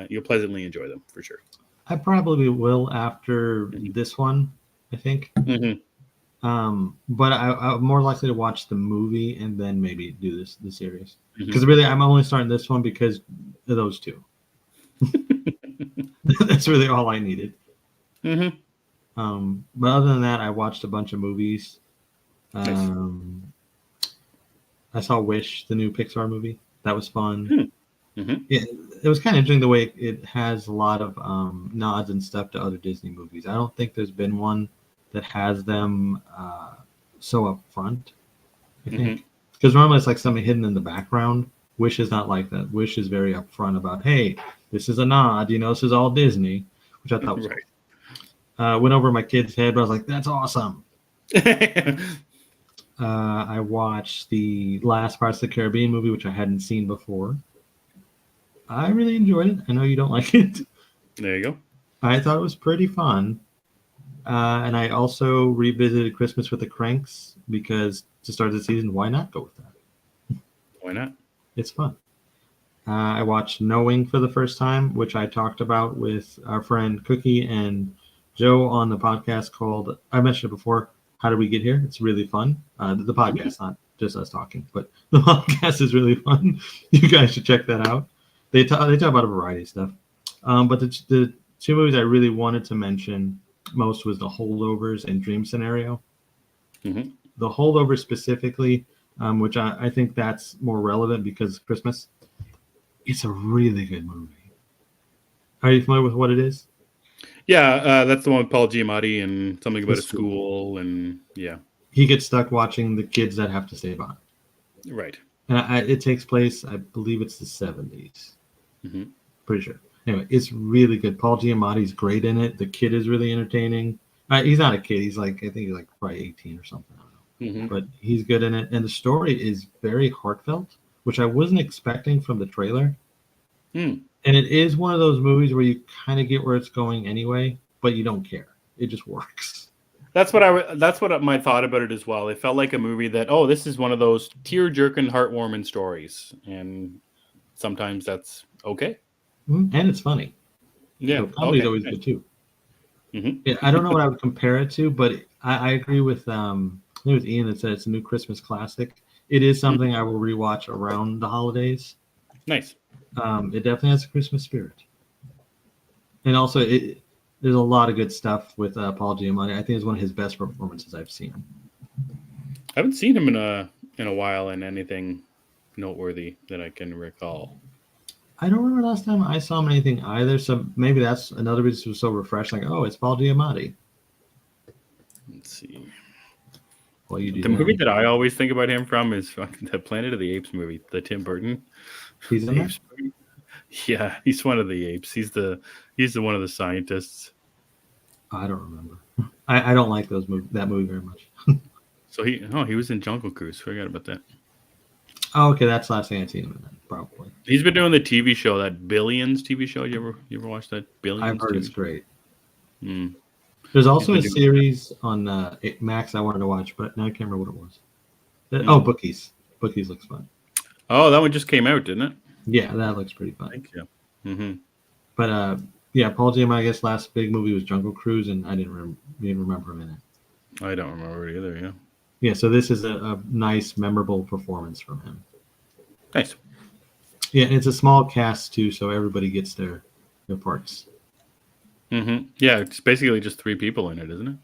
you'll pleasantly enjoy them for sure. I probably will after Mm-hmm. this one, I think. Mm-hmm. But I'm more likely to watch the movie and then maybe do the series. Because Mm-hmm. really, I'm only starting this one because of those two. That's really all I needed. Mm-hmm. But other than that, I watched a bunch of movies. Nice. Um, I saw Wish, the new Pixar movie. That was fun. Mm-hmm. Yeah, it was kind of interesting the way it has a lot of nods and stuff to other Disney movies. I don't think there's been one that has them so upfront. I Mm-hmm. think because normally it's like something hidden in the background. Wish is not like that. Wish is very upfront about, hey, this is a nod. This is all Disney, which I thought was Right. cool. Went over my kid's head, but I was like, that's awesome. I watched the last Pirates of the Caribbean movie, which I hadn't seen before. I really enjoyed it. I know you don't like it. There you go. I thought it was pretty fun. And I also revisited Christmas with the Cranks because to start the season, why not go with that? Why not? It's fun. I watched Knowing for the first time, which I talked about with our friend Cookie and Joe on the podcast called, I mentioned it before, How Did We Get Here? It's really fun. The podcast, not just us talking, but the podcast is really fun. You guys should check that out. They talk about a variety of stuff. But the two movies I really wanted to mention most was The Holdovers and Dream Scenario. Mm-hmm. The Holdovers specifically, which I think that's more relevant because Christmas. It's a really good movie. Are you familiar with what it is? Yeah, that's the one with Paul Giamatti and something The about a school. school and yeah, He gets stuck watching the kids that have to stay behind. right. And it takes place, I believe it's the 70s. Mm-hmm. Pretty sure. Anyway, it's really good. Paul Giamatti's great in it. The kid is really entertaining. He's not a kid. He's like, I think he's like probably 18 or something. I don't know. Mm-hmm. But he's good in it. And the story is very heartfelt, which I wasn't expecting from the trailer. Mm. And it is one of those movies where you kind of get where it's going anyway, but you don't care. It just works. That's what my thought about it as well. It felt like a movie that this is one of those tear-jerking, heartwarming stories, and sometimes that's okay. And it's funny. Yeah. So comedy's Okay. always Nice. good too. Mm-hmm. Yeah, I don't know what I would compare it to, but I agree with I think it was Ian that said it's a new Christmas classic. It is something I will rewatch around the holidays. Nice. It definitely has a Christmas spirit, and also there's a lot of good stuff with Paul Giamatti. I think it's one of his best performances I've seen. I haven't seen him in a while in anything noteworthy that I can recall. I don't remember last time I saw him in anything either, so maybe that's another reason it was so refreshing. Like, oh, it's Paul Giamatti. Let's see. Well, you do The that. movie that I always think about him from is the Planet of the Apes movie, the Tim Burton. He's in The that? Apes movie. Yeah, he's one of the apes. He's the one of the scientists. I don't remember. I don't like that movie very much. So he was in Jungle Cruise. Forgot about that. Oh, okay, that's the last thing I've seen him in. Then, probably. He's been doing the TV show, that Billions TV show. You ever watch that Billions? I've heard TV it's great. Mm. There's also been a doing series on Max I wanted to watch, but now I can't remember what it was. Oh, Bookies. Bookies looks fun. Oh, that one just came out, didn't it? Yeah, that looks pretty fun. Thank you. Mm-hmm. But yeah, Paul Giamatti, I guess last big movie was Jungle Cruise, and I didn't remember him in it. I don't remember it either. Yeah. Yeah, so this is a nice, memorable performance from him. Nice. Yeah, and it's a small cast too, so everybody gets their parts. Mm-hmm. Yeah, it's basically just 3 people in it, isn't it?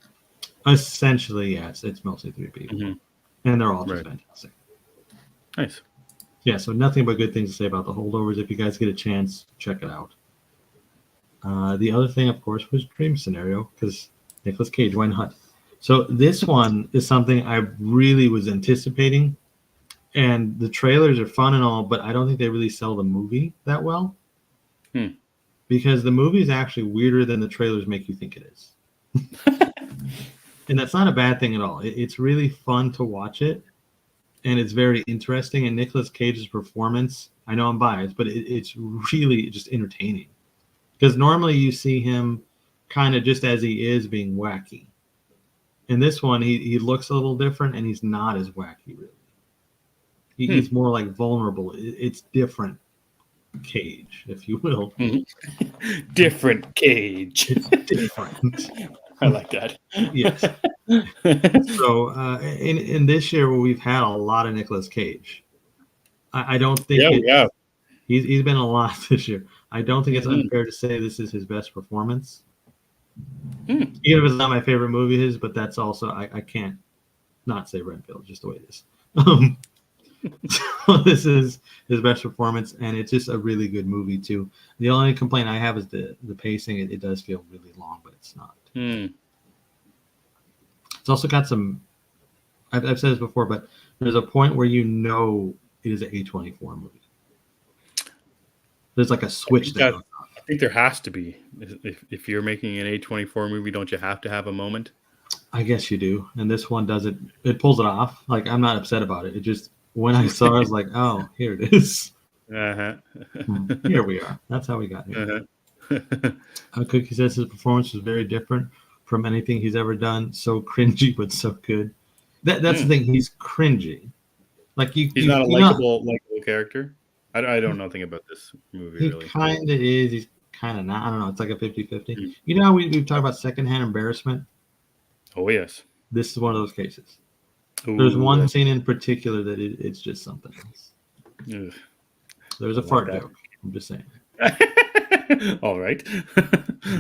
Essentially, yes, it's mostly 3 people, and they're all just fantastic. Nice. Yeah, so nothing but good things to say about The Holdovers. If you guys get a chance, check it out. The other thing, of course, was Dream Scenario, because Nicolas Cage, why not? So this one is something I really was anticipating, and the trailers are fun and all, but I don't think they really sell the movie that well Hmm. because the movie is actually weirder than the trailers make you think it is. And that's not a bad thing at all. It's really fun to watch it, and it's very interesting. And Nicolas Cage's performance, I know I'm biased, but it's really just entertaining. Because normally you see him kind of just as he is being wacky. In this one, he looks a little different, and he's not as wacky, really. He's more like vulnerable. It's different Cage, if you will. Different Cage. It's different. I like that. Yes. So in this year, where we've had a lot of Nicolas Cage, I don't think Yeah, we have. he's been a lot this year. I don't think it's Mhm. unfair to say this is his best performance. Hmm. Even if it's not my favorite movie of his, but that's also I can't not say Renfield, just the way it is. So this is his best performance, and it's just a really good movie too. The only complaint I have is the pacing. It does feel really long, but it's not. Hmm. It's also got some. I've said this before, but there's a point where you know it is an A24 movie. There's like a switch that goes on. I think there has to be. If you're making an A24 movie, don't you have to have a moment? I guess you do, and this one does it. It pulls it off. Like I'm not upset about it. It just when I saw, it, I was like, oh, here it is. Uh-huh. Here we are. That's how we got here. Uh-huh. Cookie says his performance was very different from anything he's ever done. So cringy, but so good. That's the thing. He's cringy. Like He's not a likable character. I don't know nothing about this movie he really. kind of is. He's kind of not. I don't know. It's like a 50-50. Mm. You know how we've talked about secondhand embarrassment? Oh yes. This is one of those cases. Ooh, There's one scene in particular that it's just something else. Ugh. There's a fart joke. I'm just saying. All right.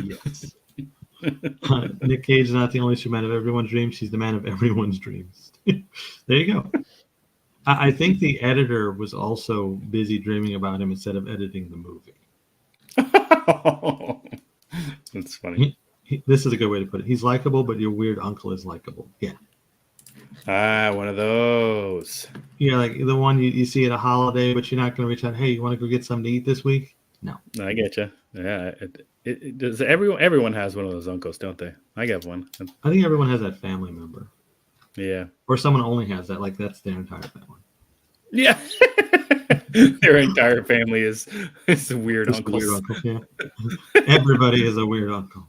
Yes. Nick Cage is not the only man of everyone's dreams. He's the man of everyone's dreams. There you go. I think the editor was also busy dreaming about him instead of editing the movie. That's funny. This is a good way to put it. He's likable, but your weird uncle is likable. Yeah. One of those. Yeah, like the one you see at a holiday, but you're not going to reach out. Hey, you want to go get something to eat this week? No. I get you. Yeah. It does. Everyone has one of those uncles, don't they? I got one. I think everyone has that family member. Yeah. Or someone only has that. Like that's their entire family. Yeah. Their entire family is weird Just uncles. Weird uncle, yeah. Everybody is a weird uncle.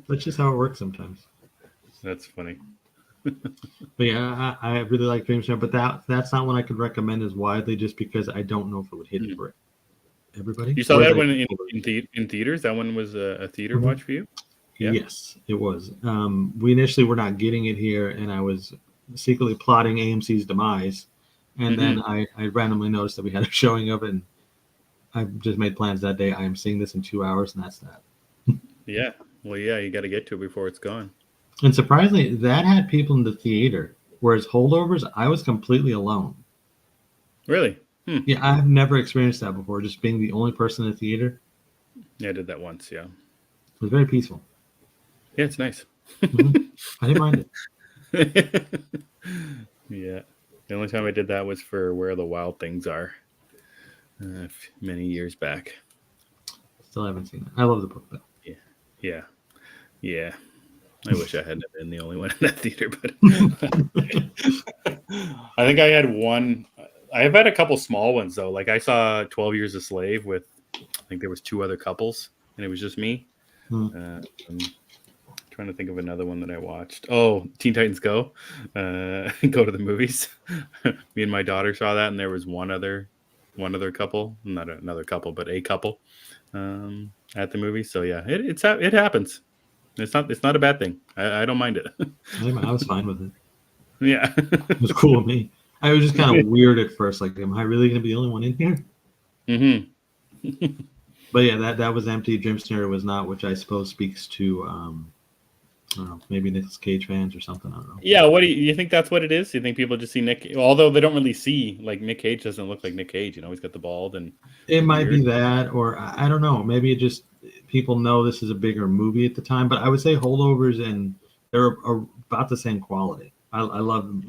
That's just how it works sometimes. That's funny. But yeah, I really like Dream Center, but that's not one I could recommend as widely just because I don't know if it would hit for everybody. You saw that one in theaters? That one was a theater watch for you? Yeah. Yes, it was. We initially were not getting it here, and I was secretly plotting AMC's demise. And then I randomly noticed that we had a showing of it, and I just made plans that day. I am seeing this in 2 hours, and that's that. Yeah. Well, yeah, you got to get to it before it's gone. And surprisingly, that had people in the theater, whereas Holdovers, I was completely alone. Really? Yeah, I've never experienced that before, just being the only person in the theater. Yeah, I did that once, yeah. It was very peaceful. Yeah, it's nice. I didn't mind it. Yeah. The only time I did that was for Where the Wild Things Are many years back. Still haven't seen it. I love the book, though. Yeah. I wish I hadn't been the only one in that theater, but I think I had one. I've had a couple small ones, though. Like I saw 12 Years a Slave with, I think there was 2 other couples, and it was just me. I'm trying to think of another one that I watched. Oh, Teen Titans Go. Go to the movies. Me and my daughter saw that, and there was one other couple, not another couple, but a couple at the movie. So yeah, it happens. It's not a bad thing. I don't mind it. I was fine with it. Yeah. It was cool with me. I was just kind of weird at first. Like, am I really going to be the only one in here? Mm-hmm. But yeah, that was empty. Dream Scenario was not, which I suppose speaks to, I don't know, maybe Nicolas Cage fans or something. I don't know. Yeah, what do you think that's what it is? You think people just see Nick, although they don't really see, like Nick Cage doesn't look like Nick Cage, he's got the bald and it might be that, or I don't know. Maybe it just people know this is a bigger movie at the time, but I would say Holdovers and they're about the same quality. I love them.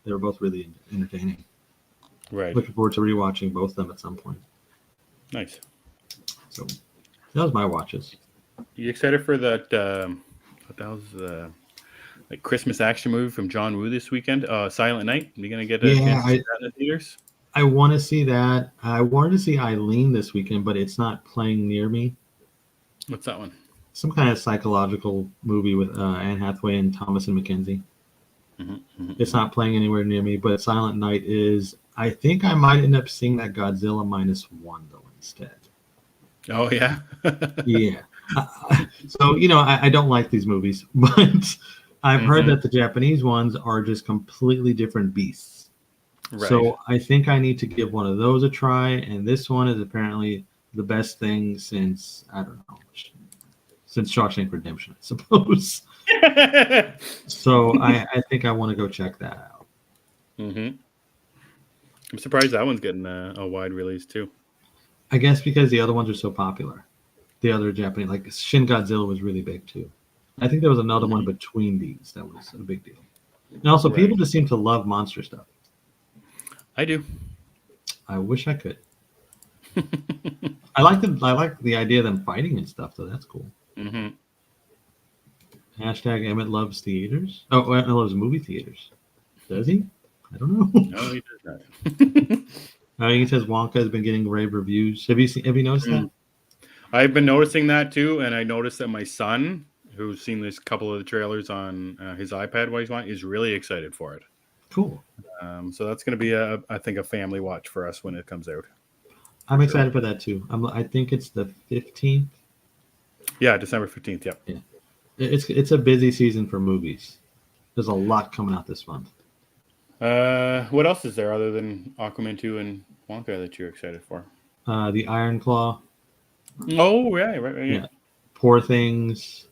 They were both really entertaining. Right. Looking forward to rewatching both of them at some point. Nice. So that was my watches. You excited for that? That was the like Christmas action movie from John Woo this weekend. Silent Night. You gonna get a chance to see that in the theaters? I want to see that. I wanted to see Eileen this weekend, but it's not playing near me. What's that one? Some kind of psychological movie with Anne Hathaway and Thomasin McKenzie. It's not playing anywhere near me, but Silent Night is. I think I might end up seeing that Godzilla -1 though instead. Oh yeah. Yeah. So I don't like these movies, but I've heard that the Japanese ones are just completely different beasts. Right. So I think I need to give one of those a try, and this one is apparently the best thing since I don't know, since Shawshank Redemption, I suppose. So I think I want to go check that out. I'm surprised that one's getting a wide release too. I guess because the other ones are so popular. The other Japanese, like Shin Godzilla, was really big too. I think there was another one between these that was a big deal. And also, people just seem to love monster stuff. I do. I wish I could. I like the idea of them fighting and stuff, so that's cool. Hashtag Emmet loves theaters. Oh, Emmet loves movie theaters. Does he? I don't know. No, he does not. He says Wonka has been getting rave reviews. Have you noticed that? I've been noticing that too, and I noticed that my son, who's seen this couple of the trailers on his iPad while he's watching, is really excited for it. Cool. So that's going to be I think a family watch for us when it comes out. I'm excited for that too. I think it's the 15th. Yeah, December 15th. Yep. Yeah. It's a busy season for movies. There's a lot coming out this month. What else is there other than Aquaman 2 and Wonka that you're excited for? The Iron Claw. Oh, right. Yeah. Poor Things.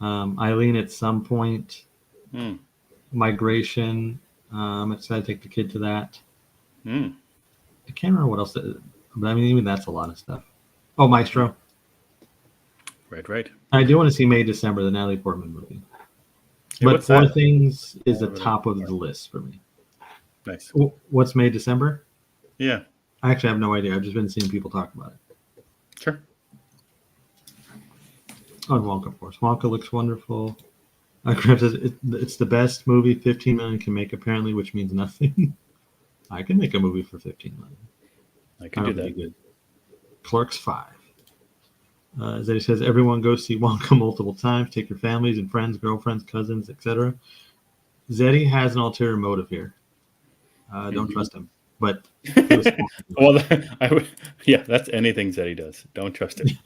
Eileen at some point. Migration. I'm excited to take the kid to that. I can't remember what else. But I mean, even that's a lot of stuff. Oh, Maestro. Right. I do want to see May December, the Natalie Portman movie. Yeah, but Poor Things is the top of the list for me. Nice. What's May December? Yeah. I actually have no idea. I've just been seeing people talk about it. Sure. Oh, Wonka, of course. Wonka looks wonderful. Graham says it's the best movie 15 million can make, apparently, which means nothing. I can make a movie for 15 million. I can do that. Good. Clerks 5. Zeddy says everyone go see Wonka multiple times. Take your families and friends, girlfriends, cousins, etc. Zeddy has an ulterior motive here. Don't trust him. But well, that's anything Zeddy does. Don't trust him.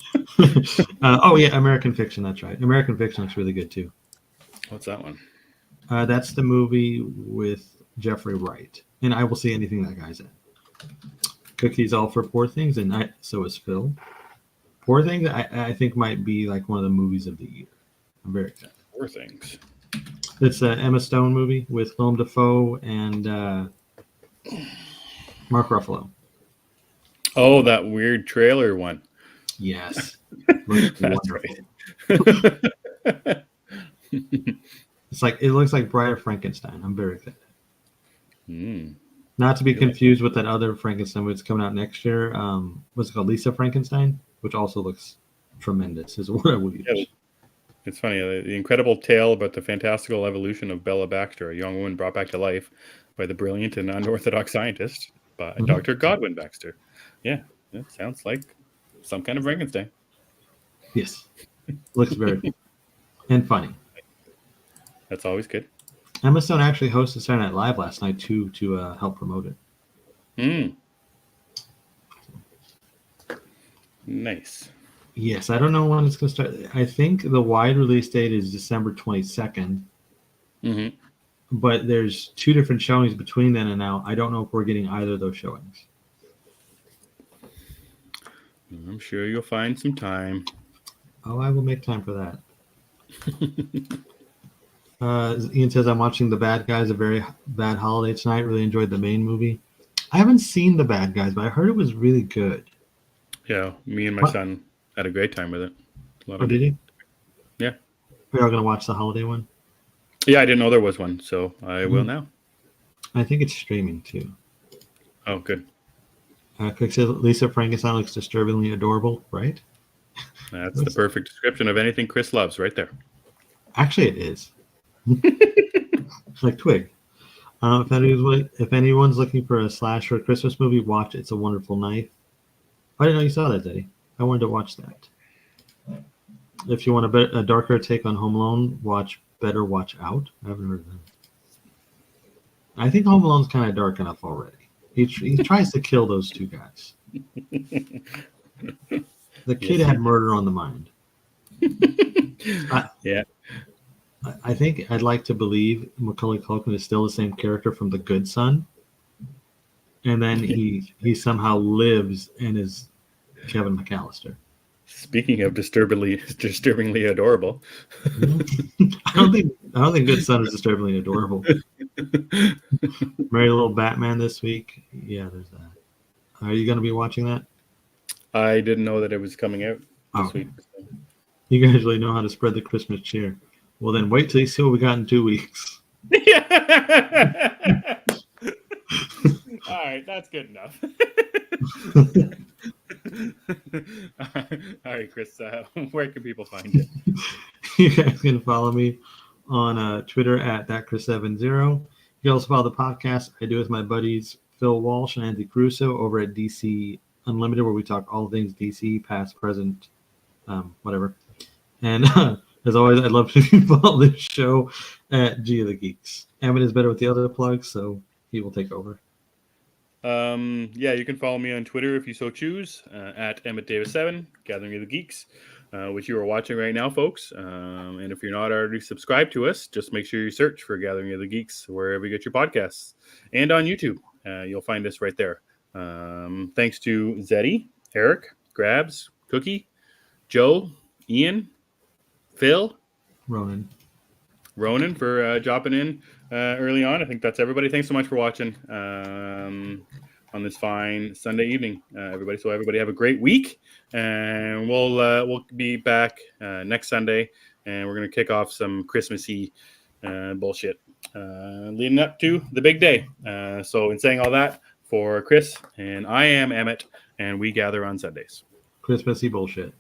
American Fiction. That's right. American Fiction looks really good too. What's that one? That's the movie with Jeffrey Wright, and I will see anything that guy's in. Cookies all for Poor Things, and so is Phil. Poor Things, I think might be like one of the movies of the year. I'm very excited. Poor Things. It's an Emma Stone movie with Willem Dafoe and Mark Ruffalo. Oh, that weird trailer one. Yes. That's right. It looks like Bride of Frankenstein. I'm very excited. Not to be confused with that other Frankenstein that's coming out next year. What's it called? Lisa Frankenstein, which also looks tremendous, is what I would use. Yeah, it's funny. The incredible tale about the fantastical evolution of Bella Baxter, a young woman brought back to life by the brilliant and unorthodox scientist, by Dr. Godwin Baxter. Yeah, it sounds like some kind of Frankenstein. Yes. Looks very cool. And funny. That's always good. Emma Stone actually hosted Saturday Night Live last night too to help promote it. Nice. Yes, I don't know when it's going to start. I think the wide release date is December 22nd. But there's 2 different showings between then and now. I don't know if we're getting either of those showings. I'm sure you'll find some time. Oh, I will make time for that. Ian says, I'm watching The Bad Guys, a very bad holiday tonight. Really enjoyed the main movie. I haven't seen The Bad Guys, but I heard it was really good. Yeah, me and my son Had a great time with it. A lot Oh, of did you? Yeah. We're all gonna watch the holiday one. Yeah, I didn't know there was one, so I will now. I think it's streaming too. Oh, good. Quick says Lisa Frankenstein looks disturbingly adorable, right? That's the perfect description of anything Chris loves, right there. Actually, it is. Like Twig. If anyone's looking for a slasher Christmas movie, watch It's a Wonderful Knife. I didn't know you saw that, Daddy. I wanted to watch that. If you want a darker take on Home Alone, watch Better Watch Out. I haven't heard of that. I think Home Alone's kind of dark enough already. He tries to kill those two guys. The kid had murder on the mind. Yeah. I think I'd like to believe Macaulay Culkin is still the same character from The Good Son, and then he somehow lives and is Kevin McAllister. Speaking of disturbingly adorable. I don't think Good Son is disturbingly adorable. Merry Little Batman this week. Yeah, there's that. Are you going to be watching that? I didn't know that it was coming out this week. You guys really know how to spread the Christmas cheer. Well, then wait till you see what we got in 2 weeks. All right, that's good enough. All right, Chris, where can people find you? You guys can follow me on Twitter at thatchris70. You can also follow the podcast I do with my buddies Phil Walsh and Andy Caruso over at DC Unlimited, where we talk all things DC, past, present, whatever. And as always, I'd love to follow this show at G of the Geeks. Emmet is better with the other plugs, so he will take over. Yeah, you can follow me on Twitter if you so choose, at EmmettDavis7, Gathering of the Geeks, which you are watching right now, folks. And if you're not already subscribed to us, just make sure you search for Gathering of the Geeks wherever you get your podcasts. And on YouTube, you'll find us right there. Thanks to Zeddy, Eric, Grabs, Cookie, Joe, Ian, Phil, Ronan for dropping in early on. I think that's everybody. Thanks so much for watching on this fine Sunday evening, everybody. So everybody have a great week, and we'll be back next Sunday, and we're gonna kick off some Christmassy bullshit leading up to the big day. So in saying all that, for Chris and I am Emmet, and we gather on Sundays. Christmassy bullshit.